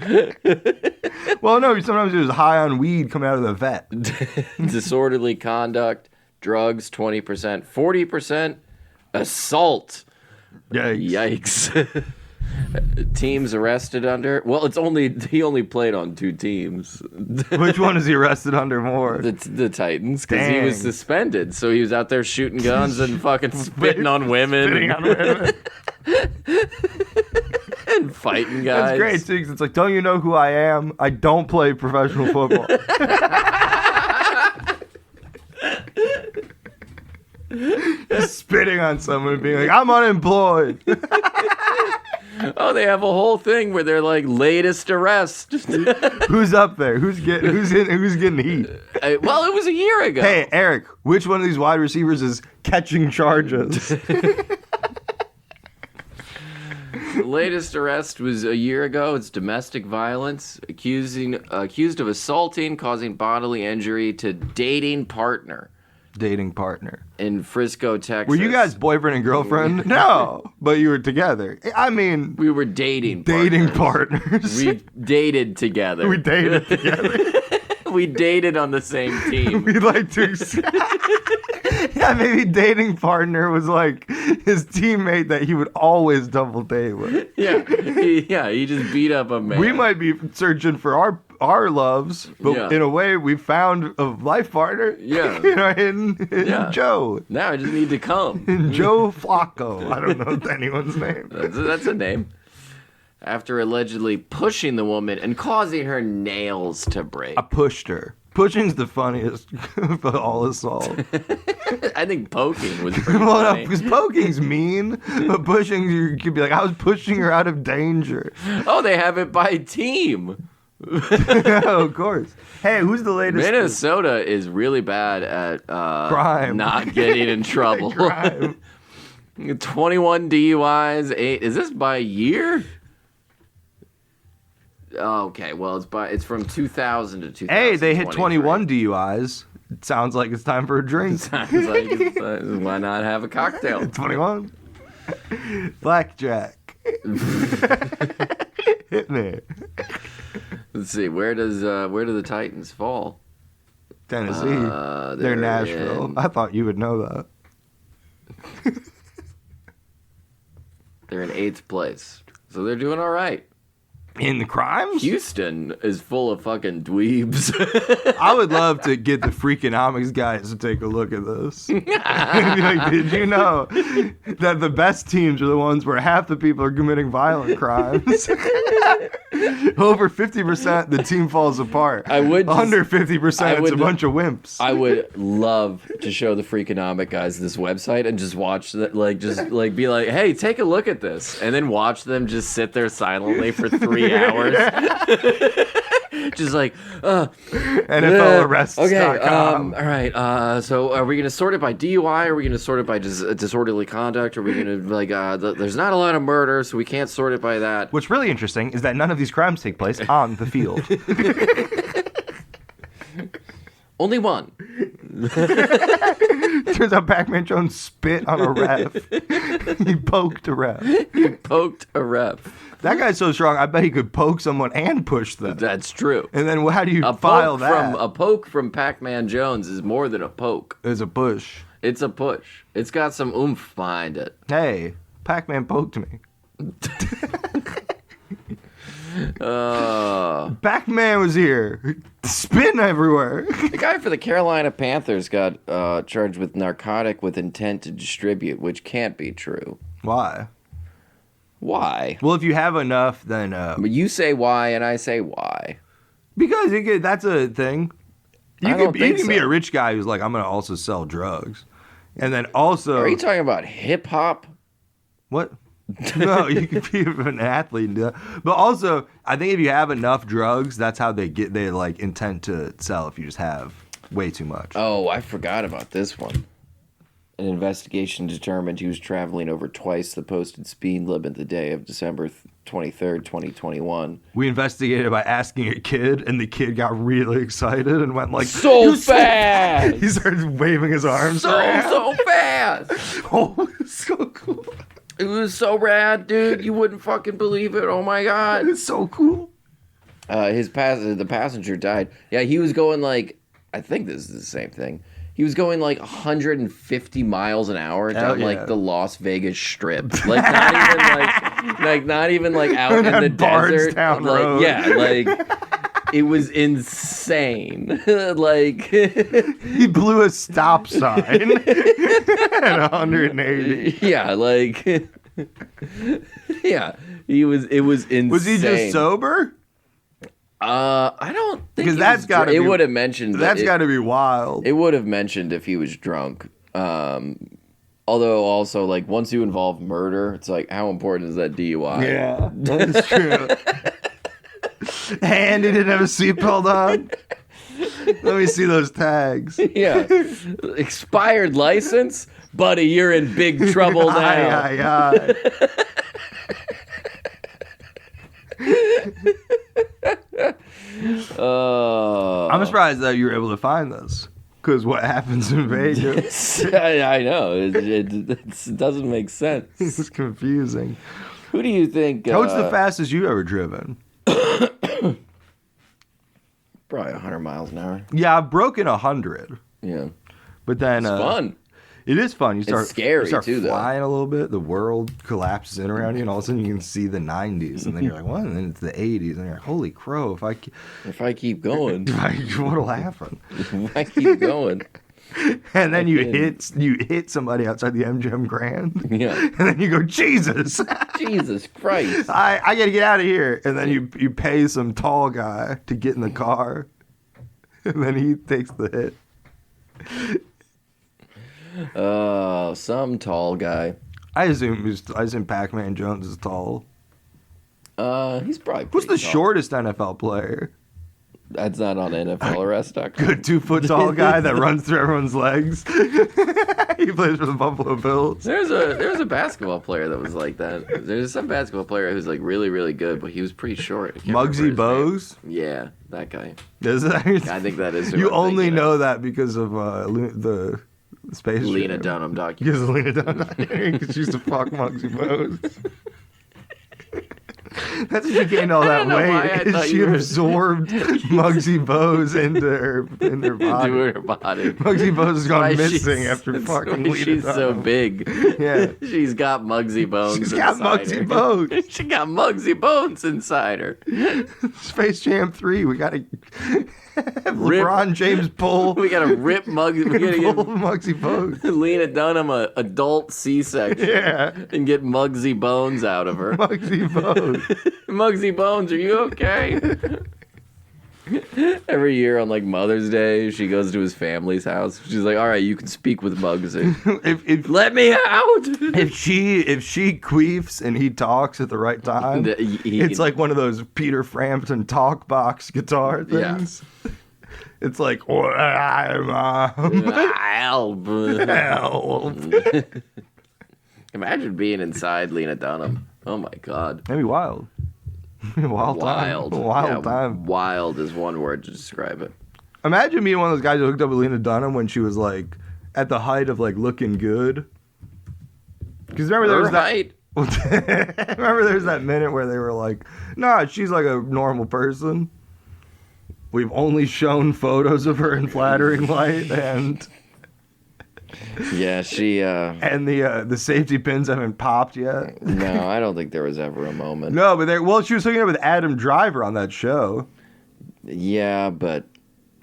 Well, no, sometimes it was high on weed coming out of the vet. Disorderly conduct, drugs 20%, 40% assault. Yikes. Teams arrested under. Well, he only played on 2 teams. Which one is he arrested under more? The Titans, because he was suspended, so he was out there shooting guns and fucking spitting on women. And fighting guys. That's great too, 'cause it's like, don't you know who I am? I don't play professional football. Just spitting on someone and being like, I'm unemployed. Oh, they have a whole thing where they're like latest arrest. Who's up there? Who's getting heat? Well, it was a year ago. Hey, Eric, which one of these wide receivers is catching charges? The latest arrest was a year ago. It's domestic violence, accused of assaulting, causing bodily injury to dating partner. Dating partner. In Frisco, Texas. Were you guys boyfriend and girlfriend? No, but you were together. I mean, we were dating partners. We dated together. We dated together. We dated on the same team. We like to. Yeah, maybe dating partner was like his teammate that he would always double date with. Yeah, he just beat up a man. We might be searching for our loves, but in a way, we found a life partner. Yeah, in Joe. Now I just need to come. In Joe Flacco. I don't know anyone's name. That's a name. After allegedly pushing the woman and causing her nails to break. I pushed her. Pushing's the funniest of all assault. I think poking was pretty funny. Because poking's mean, but pushing, you could be like, I was pushing her out of danger. Oh, they have it by team. Of course. Hey, who's the latest? Minnesota is really bad at crime. Not getting in trouble. Crime. 21 DUIs, 8. Is this by year? Okay, well, it's from 2000 to 2000. Hey, they hit 21 DUIs. It sounds like it's time for a drink. Sounds like why not have a cocktail? 21. Blackjack. Hit me. Let's see. Where do the Titans fall? Tennessee. They're Nashville. I thought you would know that. They're in 8th place, so they're doing all right. In the crimes? Houston is full of fucking dweebs. I would love to get the Freakonomics guys to take a look at this. Be like, did you know that the best teams are the ones where half the people are committing violent crimes? Over 50%, the team falls apart. Under 50%, it's a bunch of wimps. I would love to show the Freakonomic guys this website and just watch that, be like, hey, take a look at this, and then watch them just sit there silently for 3 hours. Just like NFL arrests. Okay, all right. So are we gonna sort it by DUI? Are we gonna sort it by disorderly conduct? Are we gonna there's not a lot of murder, so we can't sort it by that. What's really interesting is that none of these crimes take place on the field. Only one. Turns out Pac-Man Jones spit on a ref. He poked a ref. That guy's so strong, I bet he could poke someone and push them. That's true. And then how do you file that? A poke from Pac-Man Jones is more than a poke. It's a push. It's a push. It's got some oomph behind it. Hey, Pac-Man poked me. Pac-Man was here, spitting everywhere. The guy for the Carolina Panthers got charged with narcotic with intent to distribute, which can't be true. Why? Well, if you have enough, then... But you say why, and I say why. Because that's a thing. You can be a rich guy who's like, I'm going to also sell drugs. And then also... Are you talking about hip-hop? What? No, you could be an athlete. But also, I think if you have enough drugs, that's how they intend to sell if you just have way too much. Oh, I forgot about this one. An investigation determined he was traveling over twice the posted speed limit the day of December 23rd, 2021. We investigated by asking a kid, and the kid got really excited and went like, so fast! He started waving his arms around. So fast! Oh, it's so cool. It was so rad, dude. You wouldn't fucking believe it. Oh my god. It's so cool. The passenger died. Yeah, he was going I think this is the same thing. He was going 150 miles an hour down the Las Vegas Strip. Not even out in the desert. Road. It was insane. He blew a stop sign at 180. Yeah, yeah. It was insane. Was he just sober? I don't think because that's got to be. It would have mentioned that's got to be wild. It would have mentioned if he was drunk. Although also, like, once you involve murder, it's like, how important is that DUI? Yeah, that's true. And he didn't have a seatbelt on. Let me see those tags. Yeah. Expired license? Buddy, you're in big trouble now. Aye. I'm surprised that you were able to find this. Because what happens in Vegas? I know. It doesn't make sense. It's confusing. Who do you think... What's the fastest you ever driven? Probably 100 miles an hour. Yeah, I've broken 100. Yeah. But then... It's fun. It is fun. You start, it's scary, you start too, flying a little bit. The world collapses in around you, and all of a sudden you can see the 90s. And then you're like, what? And then it's the 80s. And you're like, holy crow, if I keep going. What'll happen? If I keep going. And then you hit somebody outside the MGM Grand. Yeah. And then you go, Jesus. Jesus Christ. I got to get out of here. And then you pay some tall guy to get in the car. And then he takes the hit. Some tall guy. I assume Pac-Man Jones is tall. He's probably Who's the tall. shortest NFL player? That's not on NFLarrest.com. Good 2 foot tall guy that runs through everyone's legs. He plays for the Buffalo Bills. There's a basketball player that was like that. There's some basketball player who's like really, really good, but he was pretty short. Muggsy Bogues? Yeah, that guy. Is that? I think that is. Who You I'm only thinking know of. that because of the Space Lena Jam. Dunham documentary. Because of Lena Dunham. Because she used to fuck Muggsy Bogues. That's how she gained all that why I weight. thought She you were- absorbed Muggsy Bogues into her body. Into her body. Muggsy Bogues has Why gone she's- missing after that's fucking why Lena she's so Dunham. big. Yeah. She's got Muggsy Bones. She's got inside Muggsy her. Bogues. She got Muggsy Bones inside her. Space Jam 3. We gotta have LeBron James pull. We gotta rip Muggsy. We gotta pull get Muggsy Bogues. Lena Dunham a adult C-section. Yeah. And get Muggsy Bones out of her. Muggsy Bogues. Muggsy Bones, are you okay? Every year on like Mother's Day, she goes to his family's house. She's like, "All right, you can speak with Muggsy. if Let me out." if she queefs and he talks at the right time, it's like one of those Peter Frampton talk box guitar Yeah. things. It's like, help. Help. Imagine being inside Lena Dunham. Oh my God. Maybe wild. Wild time. Wild time. Wild is one word to describe it. Imagine being one of those guys who hooked up with Lena Dunham when she was like at the height of like looking good. Because remember there was that. Height? Remember there's that minute where they were like, "Nah, she's like a normal person. We've only shown photos of her in flattering light, and Yeah, she. and the safety pins haven't popped yet." No, I don't think there was ever a moment. No, but she was hooking up with Adam Driver on that show. Yeah, but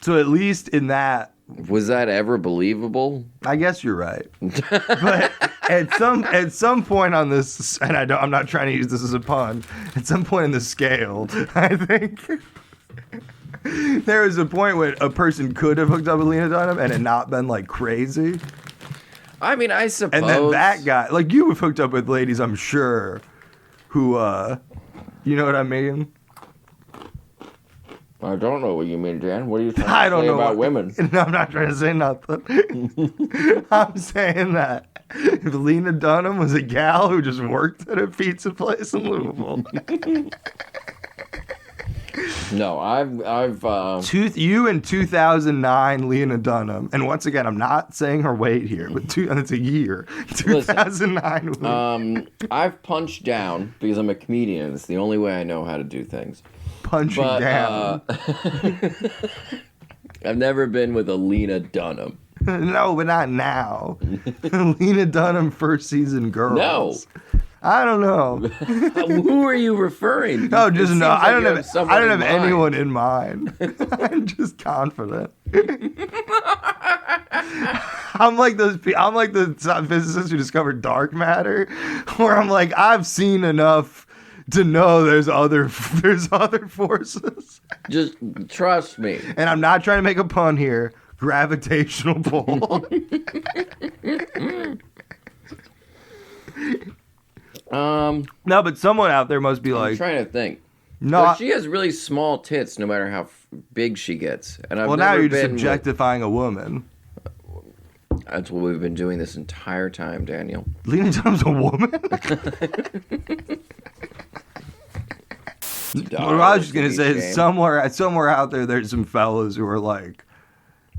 So at least in that, was that ever believable? I guess you're right. But at some point on this, and I'm not trying to use this as a pun. At some point in the scale, I think there was a point when a person could have hooked up with Lena Dunham and it not been like crazy. I mean, I suppose. And then that guy, like you have hooked up with ladies, I'm sure, who, you know what I mean? I don't know what you mean, Jan. What are you trying to I don't say know about what- women? No, I'm not trying to say nothing. I'm saying that if Lena Dunham was a gal who just worked at a pizza place in Louisville. No, I've You in 2009, Lena Dunham, and once again, I'm not saying her weight here, but and it's a year. 2009. I've punched down because I'm a comedian. It's the only way I know how to do things. Punching But down. I've never been with a Lena Dunham. No, but not now. Lena Dunham first season girls. No. I don't know. Who are you referring? No, just It no. seems I like don't you have. someone I don't in have mind. anyone in mind. I'm just confident. I'm like those. I'm like the physicists who discovered dark matter, where I'm like, I've seen enough to know there's other forces, Just trust me. and I'm not trying to make a pun here. Gravitational pull. No, but someone out there must be I'm like, trying to think. no. Well, she has really small tits, no matter how big she gets. And I've Well, now never you're just been objectifying a woman. That's what we've been doing this entire time, Daniel. Lena Dunham's a woman? What I was just gonna say is somewhere out there, there's some fellas who are like,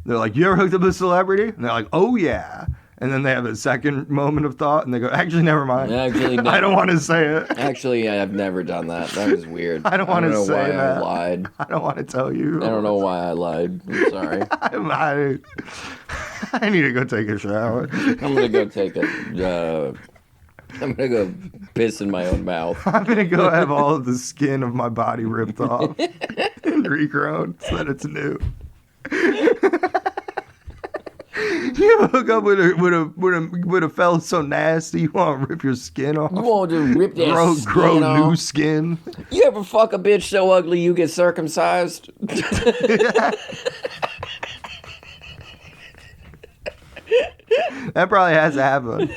they're like, you ever hooked up with a celebrity? And they're like, oh yeah. And then they have a second moment of thought, and they go, actually, never mind. Actually, no. I don't want to say it. Actually, I've never done that. That was weird. I don't want to say why that. I lied. I don't want to tell you. I don't know why I lied. I'm sorry. I need to go take a shower. I'm gonna go take a. I'm gonna go piss in my own mouth. I'm gonna go have all of the skin of my body ripped off and regrown so that it's new. You ever hook up with a fella so nasty you want to rip your skin off? You want to rip that skin grow off? new skin? You ever fuck a bitch so ugly you get circumcised? That probably has happened.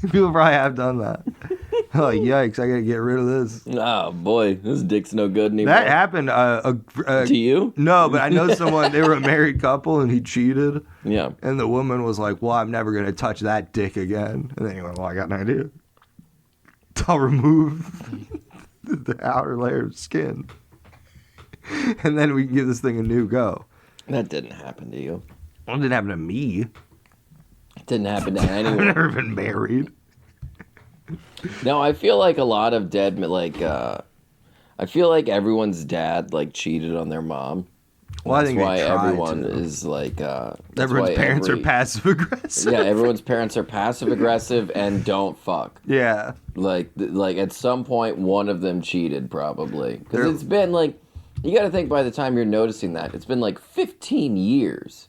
People probably have done that. Oh, yikes, I gotta get rid of this. Oh, boy, this dick's no good anymore. That happened. To you? No, but I know someone, they were a married couple and he cheated. Yeah. And the woman was like, well, I'm never gonna touch that dick again. And then he went, well, I got an idea. I'll remove the outer layer of skin. And then we can give this thing a new go. That didn't happen to you. Well, it didn't happen to me. It didn't happen to I've anyone. never been married. No, I feel like a lot of dead, I feel like everyone's dad, cheated on their mom. Well, That's I think why they tried everyone to. is Everyone's parents are passive aggressive. Yeah, everyone's parents are passive aggressive and don't fuck. Yeah. Like at some point, one of them cheated probably. Because it's been you got to think by the time you're noticing that, it's been 15 years,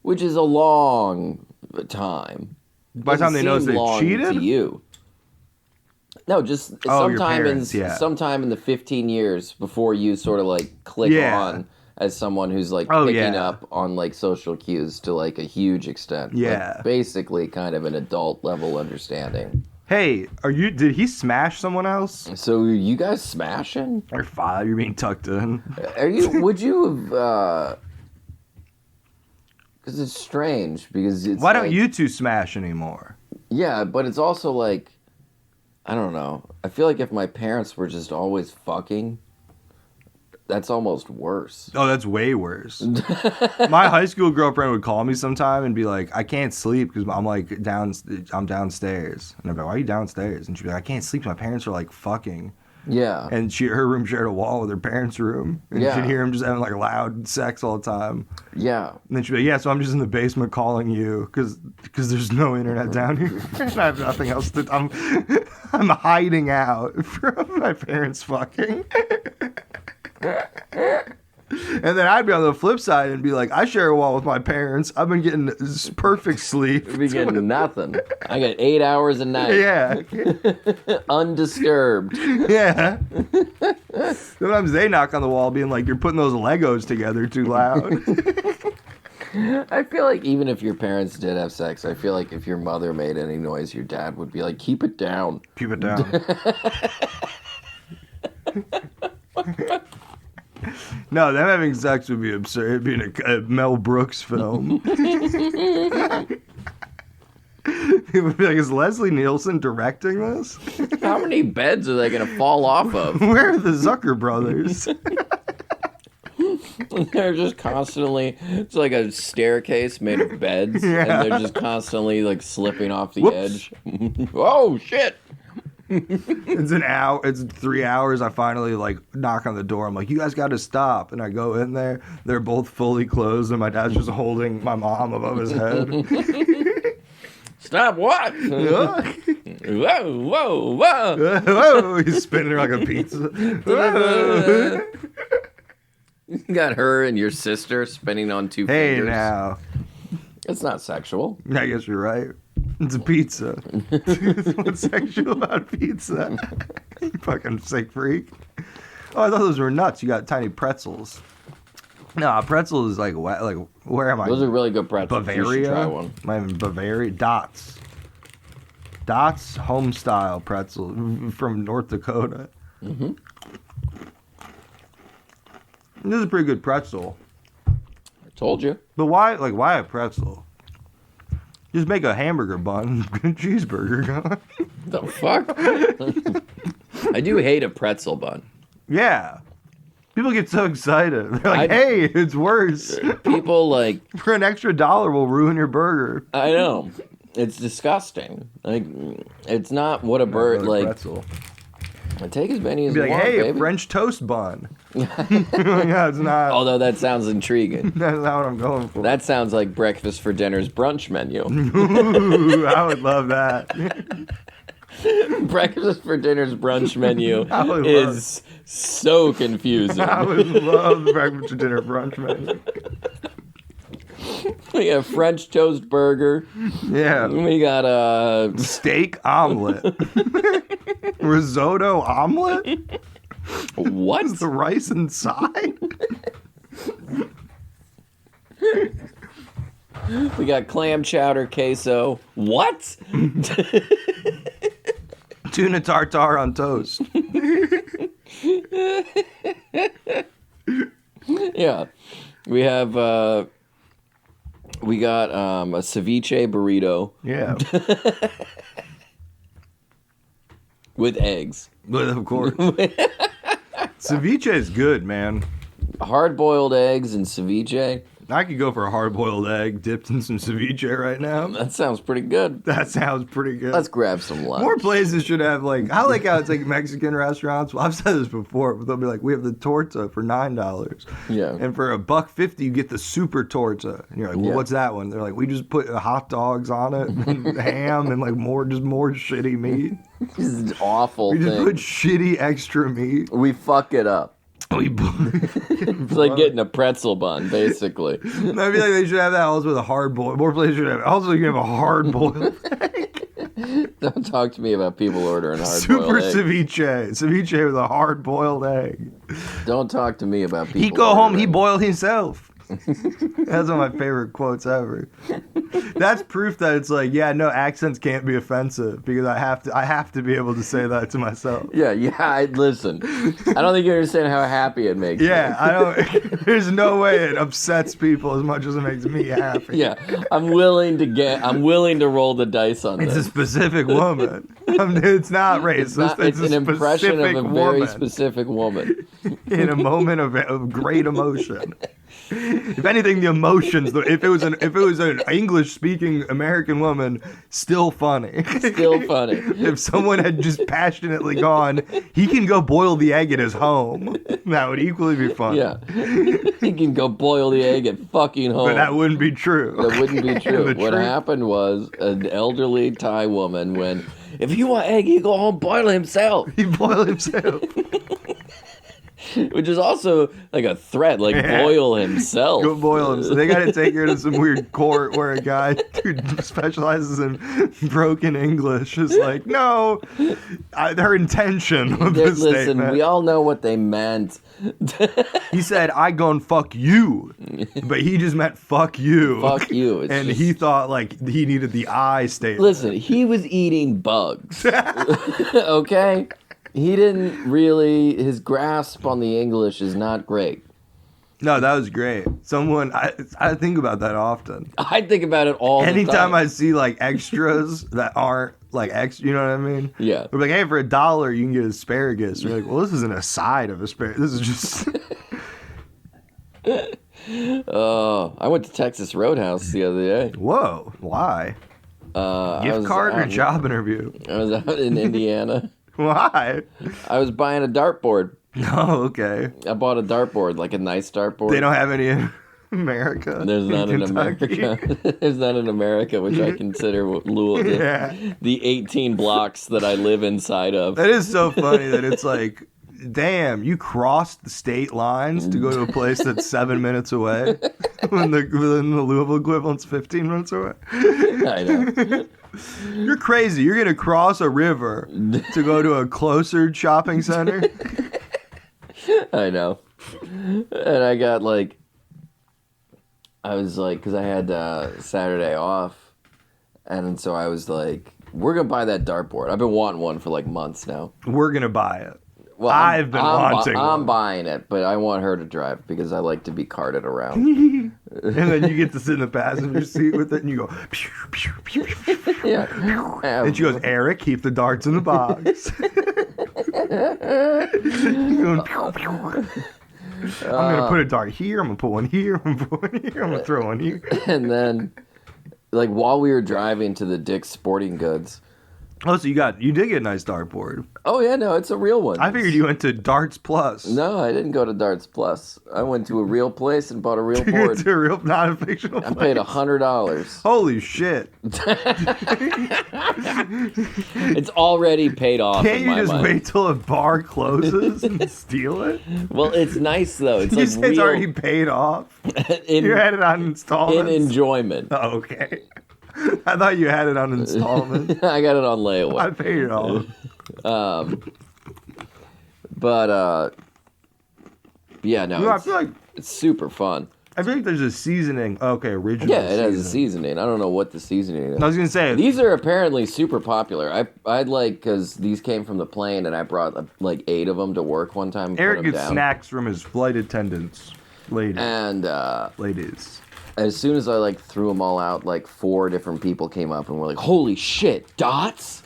which is a long time. By the time they notice they cheated? To you. No, just your parents, sometime in the 15 years before you sort of click on as someone who's picking up on social cues to a huge extent. Yeah. Basically kind of an adult level understanding. Hey, did he smash someone else? So you guys smashing? You're fine, you're being tucked in. Would you have, because it's strange, because it's Why don't you two smash anymore? Yeah, but it's also I don't know. I feel like if my parents were just always fucking, that's almost worse. Oh, that's way worse. My high school girlfriend would call me sometime and be like, I can't sleep because I'm downstairs. And I'd be like, why are you downstairs? And she'd be like, I can't sleep. My parents are fucking. Yeah. And her room shared a wall with her parents' room. And she'd hear them just having loud sex all the time. Yeah. And then she'd be like, yeah, so I'm just in the basement calling you because there's no internet down here. And I have nothing else to I'm hiding out from my parents fucking. And then I'd be on the flip side and be like, I share a wall with my parents. I've been getting perfect sleep. You'd be getting nothing. I get 8 hours a night. Yeah. Undisturbed. Yeah. Sometimes they knock on the wall being like, you're putting those Legos together too loud. I feel like even if your parents did have sex, I feel like if your mother made any noise, your dad would be like, keep it down. Keep it down. No, them having sex would be absurd. It'd be in a Mel Brooks film. It would be like, is Leslie Nielsen directing this? How many beds are they going to fall off of? Where are the Zucker brothers? They're just constantly, it's like a staircase made of beds, and they're just constantly slipping off the edge. Oh, shit. It's 3 hours. I finally knock on the door. I'm like, you guys got to stop. And I go in there. They're both fully closed, and my dad's just holding my mom above his head. Stop what? Whoa, whoa, whoa. Whoa, he's spinning her like a pizza. You got her and your sister spinning on two fingers. Hey, now. It's not sexual. I guess you're right. It's a pizza. What's sexual about pizza? You fucking sick freak. Oh, I thought those were nuts. You got tiny pretzels. No, pretzel is where am I? Those are really good pretzels. Bavaria? You should try one. Am I in Bavaria? Dots. Dots home style pretzel from North Dakota. Mm-hmm. This is a pretty good pretzel. I told you. But why a pretzel? Just make a hamburger bun, cheeseburger. The fuck? I do hate a pretzel bun. Yeah. People get so excited. They're like, hey, it's worse. People like... For an extra $1, we'll ruin your burger. I know. It's disgusting. Like, it's not what a bird... Like, pretzel. Take as many as Be you like, want, hey, baby. a French toast bun. Yeah, it's not. Although that sounds intriguing. That's not what I'm going for. That sounds like breakfast for dinner's brunch menu. Ooh, I would love that. Breakfast for dinner's brunch menu is so confusing. I would love the breakfast for dinner brunch menu. We got French toast burger. Yeah. We got a steak omelet. Risotto omelet? What? Is the rice inside? We got clam chowder queso. What? Tuna tartare on toast. Yeah. We have we got a ceviche burrito. Yeah. With eggs. But of course. Ceviche is good, man. Hard-boiled eggs and ceviche. I could go for a hard-boiled egg dipped in some ceviche right now. That sounds pretty good. That sounds pretty good. Let's grab some lunch. More places should have, like, I like how it's like Mexican restaurants. Well, I've said this before, but they'll be like, we have the torta for $9. Yeah. And for $1.50, you get the super torta. And you're like, well, Yeah. what's that one? They're like, we just put hot dogs on it, and ham, and like more shitty meat. This is an awful We just thing. put shitty extra meat. We fuck it up. It's like getting a pretzel bun, basically. I feel like they should have that also with a hard boil. More places should have. Also, you have a hard boiled egg. Don't talk to me about people ordering hard Super boiled eggs. ceviche with a hard boiled egg. Don't talk to me about people. He go home. He ordering- boiled himself. That's one of my favorite quotes ever. That's proof that it's like, yeah, no, accents can't be offensive because I have to be able to say that to myself. Yeah. Listen, I don't think you understand how happy it makes Yeah, me. I don't. There's no way it upsets people as much as it makes me happy. Yeah, I'm willing to roll the dice on It's this. a specific woman. It's not racist. It's a an impression of specific a very woman specific woman. in a moment of great emotion. If anything, the emotions. If it was an English-speaking American woman, still funny. Still funny. If someone had just passionately gone, he can go boil the egg at his home. That would equally be funny. Yeah, he can go boil the egg at fucking home. But that wouldn't be true. That wouldn't be true. The What truth- happened was an elderly Thai woman when, if you want egg, you go home boil it himself. He boiled himself. Which is also like a threat, like Yeah. boil himself. Go boil him. So they got to take her to some weird court where a guy who specializes in broken English is like, no, her intention of the Listen, statement. we all know what they meant. He said, I gon' fuck you. But he just meant fuck you. Fuck you. It's And just- he thought like he needed the I statement. Listen, he was eating bugs. Okay? He didn't really, his grasp on the English is not great. No, that was great. I think about that often. I think about it all the Anytime time. I see like extras that aren't like extra, you know what I mean? Yeah. We're like, hey, for $1 you can get asparagus. We're like, well, this isn't a side of asparagus. This is just. I went to Texas Roadhouse the other day. Whoa, why? I Gift was card or out- job interview? I was out in Indiana. Why? I was buying a dartboard. Oh, okay. I bought a dartboard, like a nice dartboard. They don't have any in America. There's none in Kentucky. America. There's none in America, which I consider Louisville, Yeah. the 18 blocks that I live inside of. That is so funny that it's like, damn, you crossed the state lines to go to a place that's 7 minutes away when the Louisville equivalent's 15 minutes away. I know. You're crazy. You're going to cross a river to go to a closer shopping center? I know. And I got like, I was like, because I had Saturday off, and so I was like, We're gonna buy that dartboard. I've been wanting one for like months now. We're gonna buy it. Well, I've been wanting I'm one. buying it, but I want her to drive because I like to be carted around. And then you get to sit in the passenger seat with it, and you go. Pew, pew, pew, pew, pew. Yeah. And she goes, Eric, keep the darts in the box. You're going, pew, pew. I'm gonna put a dart here. I'm gonna put one here. I'm gonna put one here. I'm gonna throw one here. And then, like while we were driving to the Dick's Sporting Goods. Oh, so you did get a nice dartboard. Oh yeah, no, it's a real one. I figured you went to Darts Plus. No, I didn't go to Darts Plus. I went to a real place and bought a real You board. went to a real, not a fictional place. I paid $100. Holy shit! It's already paid off. Can't in you my just mind. wait till a bar closes and steal it? Well, it's nice though. It's You like say it's real already paid off. in, You had it on in installments. enjoyment. Oh, okay. I thought you had it on installment. I got it on layaway. I paid it all. Yeah, no, You know, I it's, feel like it's super fun. there's a seasoning. Okay, original. Yeah, it has a seasoning. seasoning. I don't know what the seasoning is. I was gonna say These are apparently super popular. I'd like because these came from the plane, and I brought like 8 of them to work one time. And Eric put 'em gets down. snacks from his flight attendants, ladies. And Ladies. as soon as I like threw them all out, like 4 different people came up and were like, "Holy shit, dots!"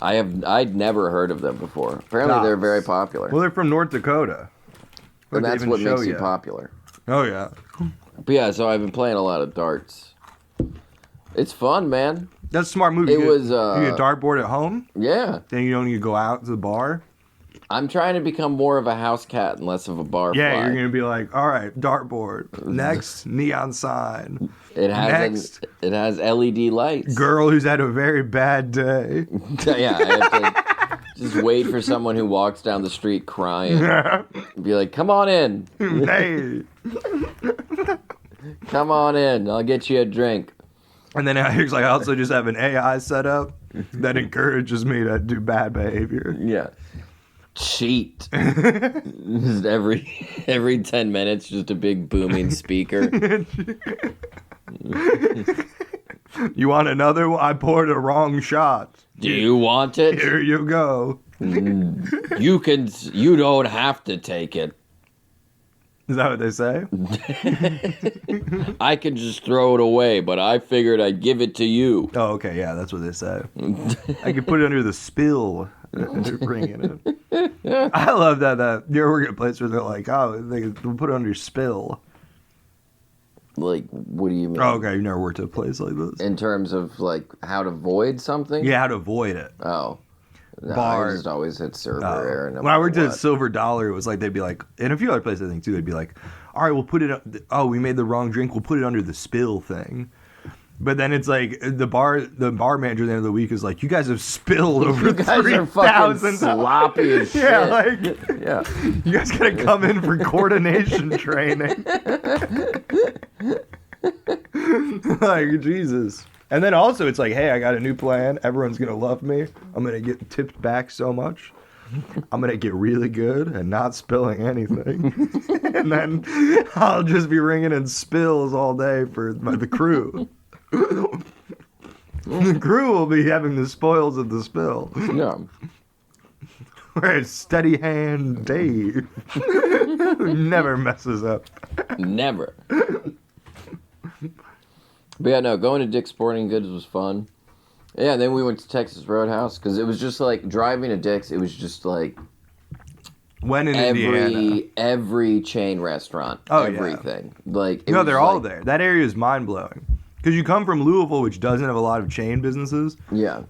I'd never heard of them before. Apparently, they're Dots. very popular, Well, they're from North Dakota. and They that's even what show makes you ya. popular. Oh yeah. But yeah, so I've been playing a lot of darts. It's fun, man. That's a smart move. It You was, get a dartboard at home, Yeah. then you don't need to go out to the bar. I'm trying to become more of a house cat and less of a bar Yeah, fly. you're gonna be like, all right, dartboard. Next, neon sign. It has it has LED lights. Girl who's had a very bad day. Yeah, I have to just wait for someone who walks down the street crying. Be like, "Come on in. Hey. Come on in. I'll get you a drink." And then here's like, I also just have an AI set up that encourages me to do bad behavior. Yeah. Cheat. Just every 10 minutes, just a big booming speaker. You want another one? I poured a wrong shot. Do you want it? Here you go. You don't have to take it. Is that what they say? I can just throw it away, but I figured I'd give it to you. Oh, okay, yeah, that's what they say. I could put it under the spill. Bring it in. I love that. You ever work at a place where they're like, oh, they put it under spill. Like, what do you mean? Oh, okay, you never worked at a place like this. In terms of, like, how to void something? Yeah, how to avoid it. Oh. No, Bar. I just always hit server error. No When I worked matter at what. Silver Dollar, it was like they'd be like, and a few other places I think too, they'd be like, all right, we'll put it. Oh, we made the wrong drink. We'll put it under the spill thing. But then it's like the bar manager at the end of the week is like, you guys have spilled over You guys are 3,000. fucking sloppy as shit. Yeah, like Yeah. you guys gotta come in for coordination training. Like Jesus. And then also it's like, hey, I got a new plan. Everyone's gonna love me. I'm gonna get tipped back so much. I'm gonna get really good at not spilling anything. And then I'll just be ringing in spills all day for the crew. The crew will be having the spoils of the spill. Yeah. Whereas steady hand Dave never messes up. Never. But yeah, no, going to Dick's Sporting Goods was fun. Yeah, and then we went to Texas Roadhouse because it was just like driving to Dick's. It was just like When in Indiana. every chain restaurant, Oh, yeah. everything. Like it No, was they're all like- there. That area is mind blowing. Because you come from Louisville, which doesn't have a lot of chain businesses, Yeah,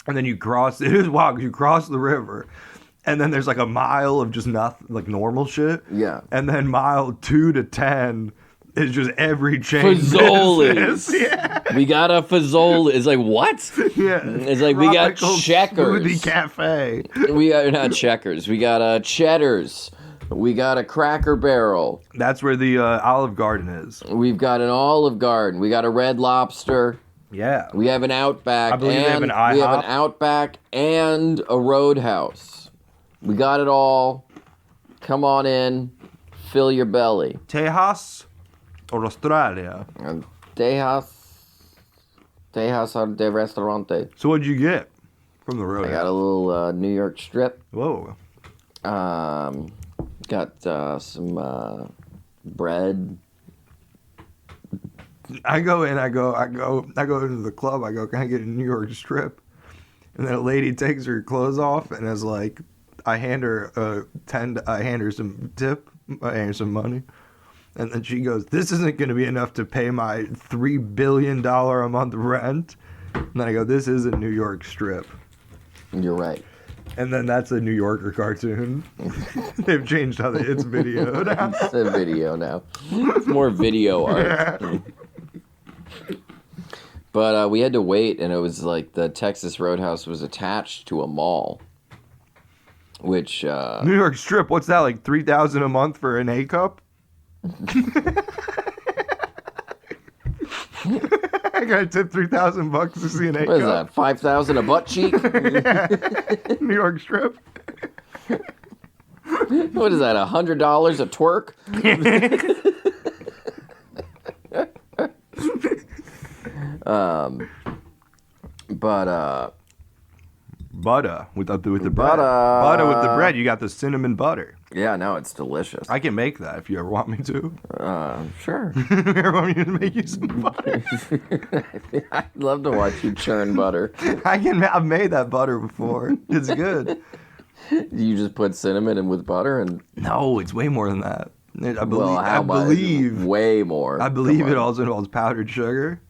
and then you cross. It is wild because you cross the river, and then there's like a mile of just nothing, like normal shit. yeah. And then mile 2 to 10 is just every chain Fazoli's. business. Yeah. We got a Fazoli. It's like what? Yeah. It's like we got Tropical Checkers. Smoothie Cafe. We got not Checkers. We got Cheddar's. We got a Cracker Barrel. That's where the Olive Garden is. We've got an Olive Garden. We got a Red Lobster. Yeah. We have an Outback. I believe they have and an we have IHOP. an Outback and a Roadhouse. We got it all. Come on in. Fill your belly. Tejas or Australia? Tejas. Tejas de Restaurante. So what'd you get from the I road? got a little New York strip. Whoa. Got some bread. I go into the club. I go, can I get a New York strip? And then a lady takes her clothes off and is like, I hand her some tip, I hand her some money. And then she goes, this isn't going to be enough to pay my $3 billion a month rent. And then I go, this is a New York strip. You're right. And then that's a New Yorker cartoon. They've changed how it's video now. It's a video now. It's more video art. Yeah. But we had to wait, and it was like the Texas Roadhouse was attached to a mall. Which New York strip, what's that, like $3,000 a month for an A cup? I gotta tip $3,000 to see an A cup. what is that? 5,000 a butt cheek? New York strip. What is that? $100 a twerk? Butter with the bread. Butter. Butter with the bread. You got the cinnamon butter. Yeah, no, it's delicious. I can make that if you ever want me to. Sure. You ever want me to make you some butter? I'd love to watch you churn butter. I've made that butter before. It's good. You just put cinnamon in with butter and No, it's way more than that. I believe. well, how much? Way more. I believe Come it on. also involves powdered sugar.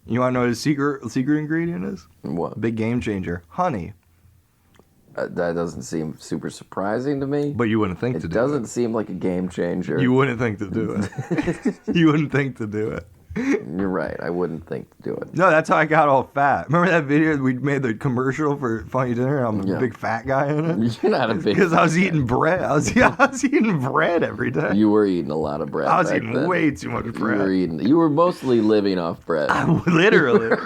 You want to know what a secret ingredient is? What? Big game changer. Honey. That doesn't seem super surprising to me. But you wouldn't think to It do doesn't it. seem like a game changer. You wouldn't think to do it. You wouldn't think to do it. You're right. I wouldn't think to do it. No, that's how I got all fat. Remember that video we made the commercial for Funny Dinner? I'm a Yeah. big fat guy in it. You're not a big. Because I was eating bread. I was eating bread every day. You were eating a lot of bread. I was back eating then. way too much bread. You were mostly living off bread. Literally.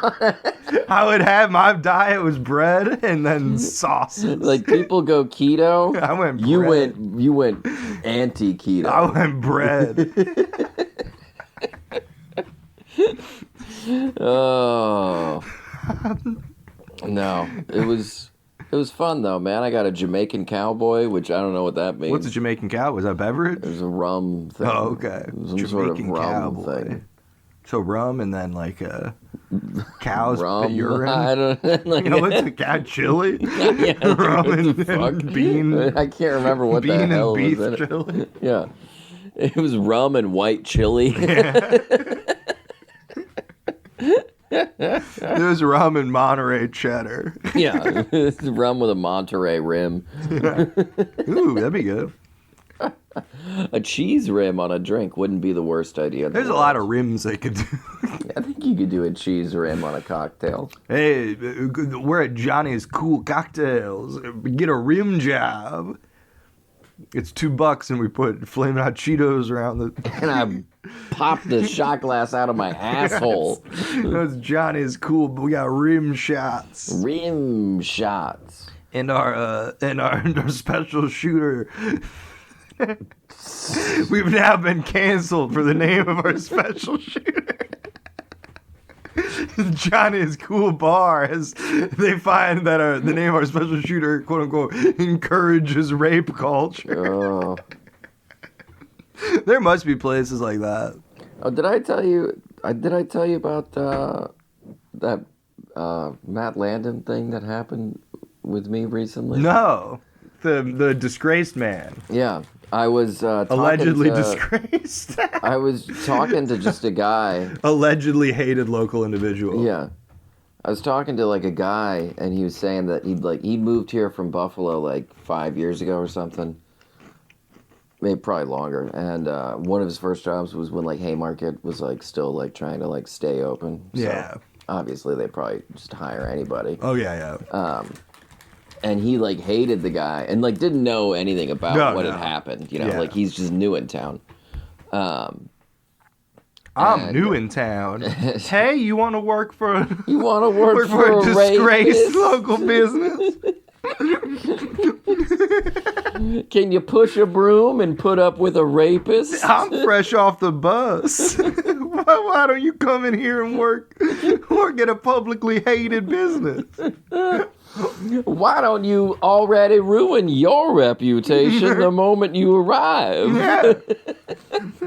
I would have my diet was bread and then sauces. Like people go keto. I went You bread. went anti-keto. I went bread. Oh. No, it was fun though, man. I got a Jamaican cowboy, which I don't know what that means. What's a Jamaican cow? Was that beverage? It was a rum thing. Oh, okay. Some Jamaican sort of rum cowboy. thing. So rum and then like cow's Rum. urine. I don't like, You know what's a cow chili? yeah, Rum what and, the fuck? and bean. I can't remember what bean the hell and beef was in it. chili. Yeah. It was rum and white chili. There's rum and Monterey cheddar. Yeah. It's rum with a Monterey rim. Ooh, that'd be good. A cheese rim on a drink wouldn't be the worst idea. in the There's a world. lot of rims they could do. I think you could do a cheese rim on a cocktail. Hey, we're at Johnny's Cool Cocktails. Get a rim job. It's $2 and we put Flamin' Hot Cheetos around the... And I popped the shot glass out of my asshole. That's Johnny's Cool, but we got rim shots. Rim shots. And our special shooter... We've now been canceled for the name of our special shooter. Johnny's Cool Bar, as they find that the name of our special shooter, quote unquote, encourages rape culture. Oh. There must be places like that. Oh, did I tell you? Did I tell you about that Matt Landon thing that happened with me recently? No, the disgraced man, Yeah, I was allegedly talking to, disgraced, I was talking to just a guy. allegedly hated local individual. Yeah, I was talking to like a guy, and he was saying that he moved here from Buffalo like 5 years ago or something. Maybe probably longer. And one of his first jobs was when like Haymarket was like still like trying to like stay open. So Yeah. obviously they probably just hire anybody. Oh yeah. And he like hated the guy and like didn't know anything about what had happened. You know, Yeah. like he's just new in town. I'm and- new in town. Hey, you want to work for? You want to work for a disgraced rapist? local business? Can you push a broom and put up with a rapist? I'm fresh off the bus. What Why don't you come in here and work at a publicly hated business? Why don't you already ruin your reputation the moment you arrive? Yeah.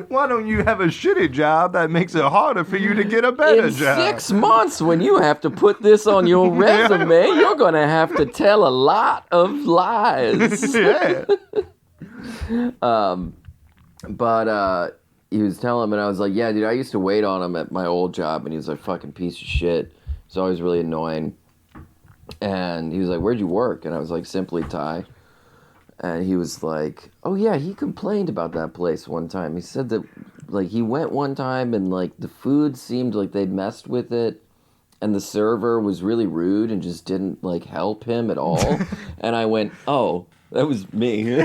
Why don't you have a shitty job that makes it harder for you to get a better In job? 6 months, when you have to put this on your resume, you're going to have to tell a lot of lies. Yeah. But he was telling him, and I was like, yeah, dude, I used to wait on him at my old job, and he was like, fucking piece of shit. It's always really annoying. And he was like, where'd you work? And I was like, Simply Thai. And he was like, oh yeah, he complained about that place one time. He said that, like, he went one time and, like, the food seemed like they'd messed with it. And the server was really rude and just didn't, like, help him at all. And I went, oh, that was me.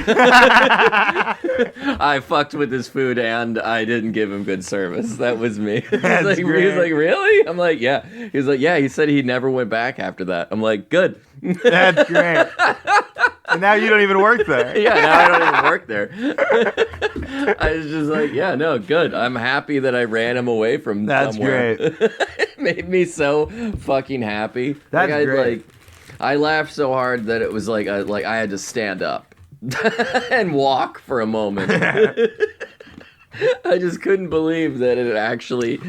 I fucked with his food and I didn't give him good service. That was me. He was like, really? I'm like, yeah. He was like, yeah, he said he never went back after that. I'm like, good. That's great. And now you don't even work there. Yeah, now I don't even work there. I was just like, yeah, no, good. I'm happy that I ran him away from somewhere. That's great. It made me so fucking happy. That's like, great. I laughed so hard that it was like I had to stand up and walk for a moment. I just couldn't believe that it actually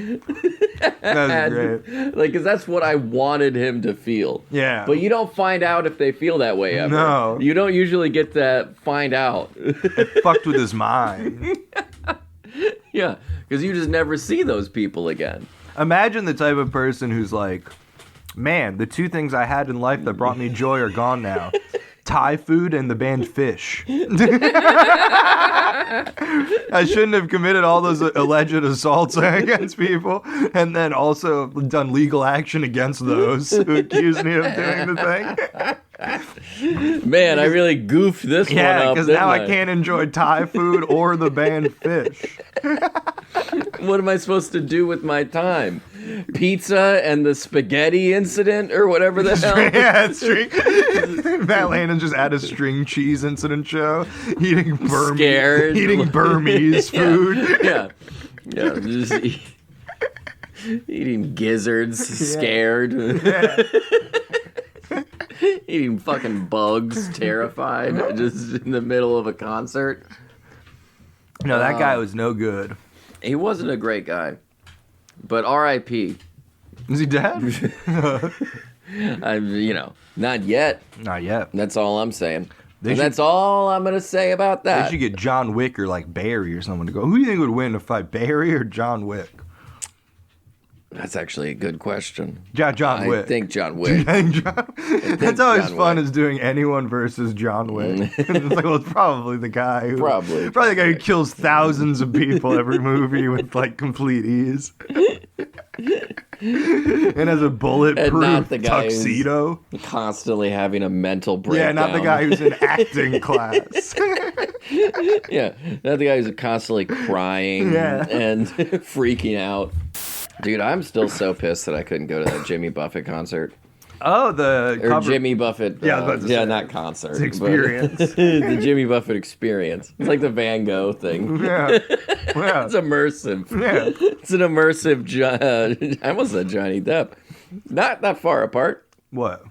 That's great. Like, because that's what I wanted him to feel. Yeah. But you don't find out if they feel that way ever. No. You don't usually get to find out. It fucked with his mind. Yeah, because you just never see those people again. Imagine the type of person who's like, man, the 2 things I had in life that brought me joy are gone now. Thai food and the band Fish. I shouldn't have committed all those alleged assaults against people and then also done legal action against those who accused me of doing the thing. Man, I really goofed this one up. Yeah, because now I I can't enjoy Thai food or the band Fish. What am I supposed to do with my time? Pizza and the spaghetti incident or whatever the hell? Yeah, it's true. Matt Landon just had a string cheese incident show. Eating Burmese food. Yeah. Yeah. Just eating gizzards, scared. Yeah. Eating fucking bugs, terrified, just in the middle of a concert. No, that guy was no good. He wasn't a great guy. But R.I.P. Is he dead? Not yet. Not yet. That's all I'm saying. That's all I'm going to say about that. They should get John Wick or like Barry or someone to go. Who do you think would win to fight, Barry or John Wick? That's actually a good question. John Wick. I think John Wick. That's always fun is doing anyone versus John Wick. It's like, well, it's probably the guy who probably the guy who kills thousands of people every movie with like complete ease. And has a bulletproof tuxedo. Constantly having a mental breakdown. Yeah, not the guy who's in acting class. Yeah, not the guy who's constantly crying and freaking out. Dude, I'm still so pissed that I couldn't go to that Jimmy Buffett concert. Oh, Jimmy Buffett. Not concert. It's experience. The Jimmy Buffett experience. It's like the Van Gogh thing. Yeah. It's immersive. Yeah. It's an immersive. I almost said Johnny Depp. Not that far apart. What?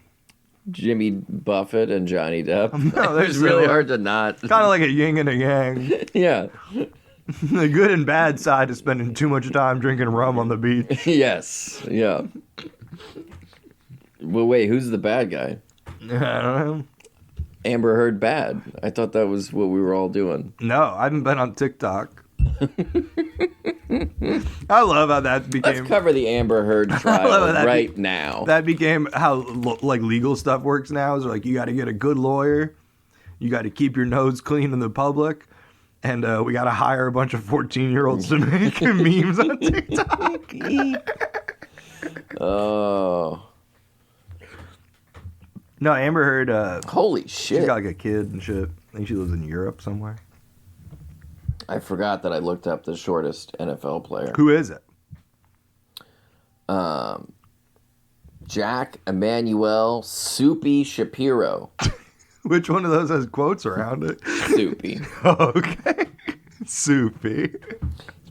Jimmy Buffett and Johnny Depp. No, it's really hard to not. Kind of like a yin and a yang. Yeah. The good and bad side is spending too much time drinking rum on the beach. Yes. Yeah. Well, wait, who's the bad guy? I don't know. Amber Heard bad. I thought that was what we were all doing. No, I haven't been on TikTok. I love how that became... Let's cover the Amber Heard trial right now. That became how like legal stuff works now. Is like you got to get a good lawyer. You got to keep your nose clean in the public. And we got to hire a bunch of 14-year-olds to make memes on TikTok. Oh. No, Amber Heard... Holy shit. She's got like a kid and shit. I think she lives in Europe somewhere. I forgot that I looked up the shortest NFL player. Who is it? Jack Emmanuel Soupy Shapiro. Which one of those has quotes around it? Soupy. Okay. Soupy.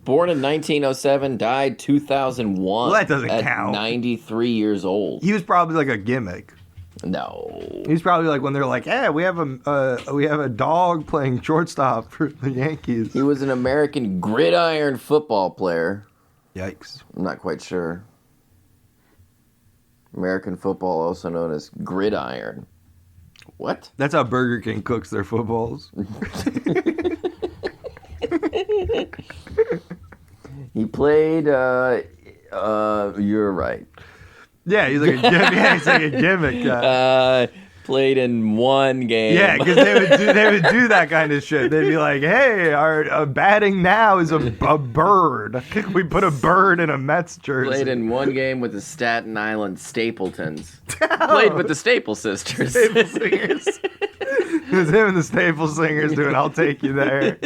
Born in 1907, died 2001. Well, that doesn't at count. 93 years old. He was probably like a gimmick. No. He's probably like when they're like, "Hey, we have a dog playing shortstop for the Yankees." He was an American gridiron football player. Yikes! I'm not quite sure. American football, also known as gridiron. What? That's how Burger King cooks their footballs. He played. You're right. Yeah, he's like a gimmick guy. Played in one game. Yeah, because they would do that kind of shit. They'd be like, "Hey, our batting now is a bird. We put a bird in a Mets jersey." Played in one game with the Staten Island Stapletons. Played with the Staple Sisters. Staple Singers. It was him and the Staple Singers doing "I'll Take You There."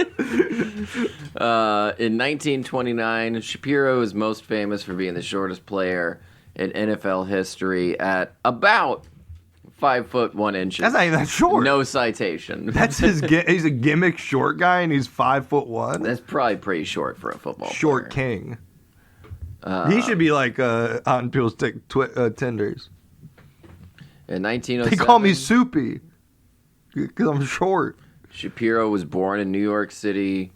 In 1929, Shapiro is most famous for being the shortest player in NFL history at about 5 foot 1 inches. That's not even that short. No citation. That's he's a gimmick short guy and he's 5'1". That's probably pretty short for a football Short player. king. He should be like on people's Tinders. In 1907, They call me Soupy because I'm short. Shapiro was born in New York City,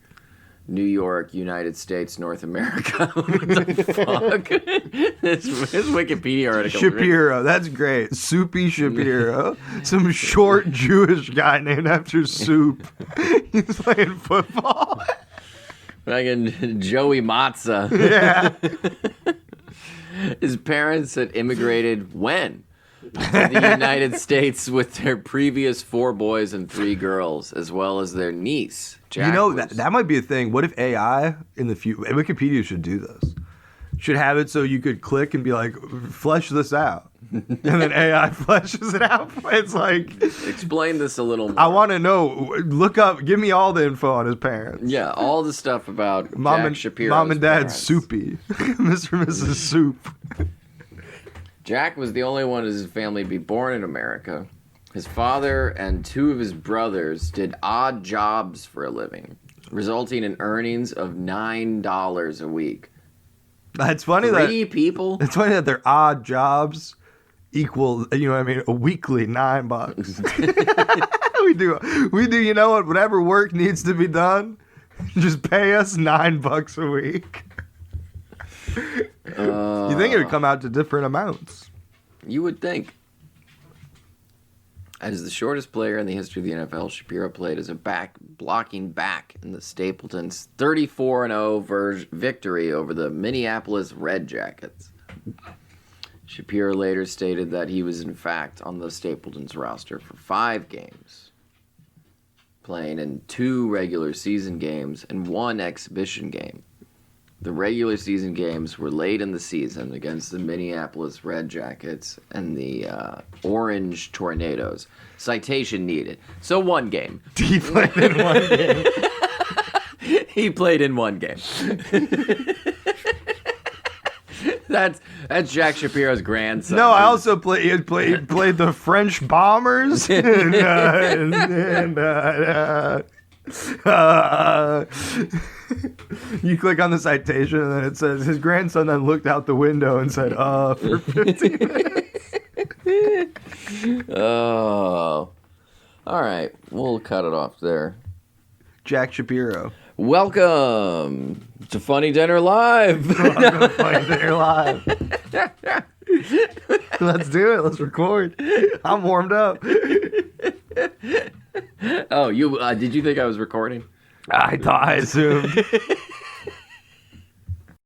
New York, United States, North America. What the fuck? This Wikipedia article. Shapiro, that's great. Soupy Shapiro. Some short Jewish guy named after Soup. He's playing football. Fucking Joey Matza. Yeah. His parents had immigrated when? To the United States with their previous 4 boys and 3 girls, as well as their niece. Jack that might be a thing. What if AI in the future, Wikipedia should do this. Should have it so you could click and be like, flesh this out. And then AI fleshes it out. It's like, explain this a little more. I want to know. Look up, give me all the info on his parents. Yeah, all the stuff about Jack Shapiro's Mom and Dad's parents. Soupy. Mr. and Mrs. Soup. Jack was the only one of his family to be born in America. His father and 2 of his brothers did odd jobs for a living, resulting in earnings of $9 a week. It's funny 3 people? It's funny that their odd jobs equal, you know what I mean, a weekly $9. we do, you know what, whatever work needs to be done, just pay us $9 a week. You think it would come out to different amounts? You would think. As the shortest player in the history of the NFL, Shapiro played as a blocking back in the Stapletons' 34-0 victory over the Minneapolis Red Jackets. Shapiro later stated that he was in fact on the Stapletons roster for 5 games, playing in 2 regular season games and 1 exhibition game. The regular season games were late in the season against the Minneapolis Red Jackets and the Orange Tornadoes. Citation needed. So 1 game. He played in 1 game. He played in 1 game. That's Jack Shapiro's grandson. No, I also he played the French Bombers. You click on the citation and then it says his grandson then looked out the window and said, for 15 minutes. Oh. All right. We'll cut it off there. Jack Shapiro. Welcome to Funny Dinner Live. Welcome to Funny Dinner Live. Let's do it. Let's record. I'm warmed up. Oh, you did you think I was recording? I assumed.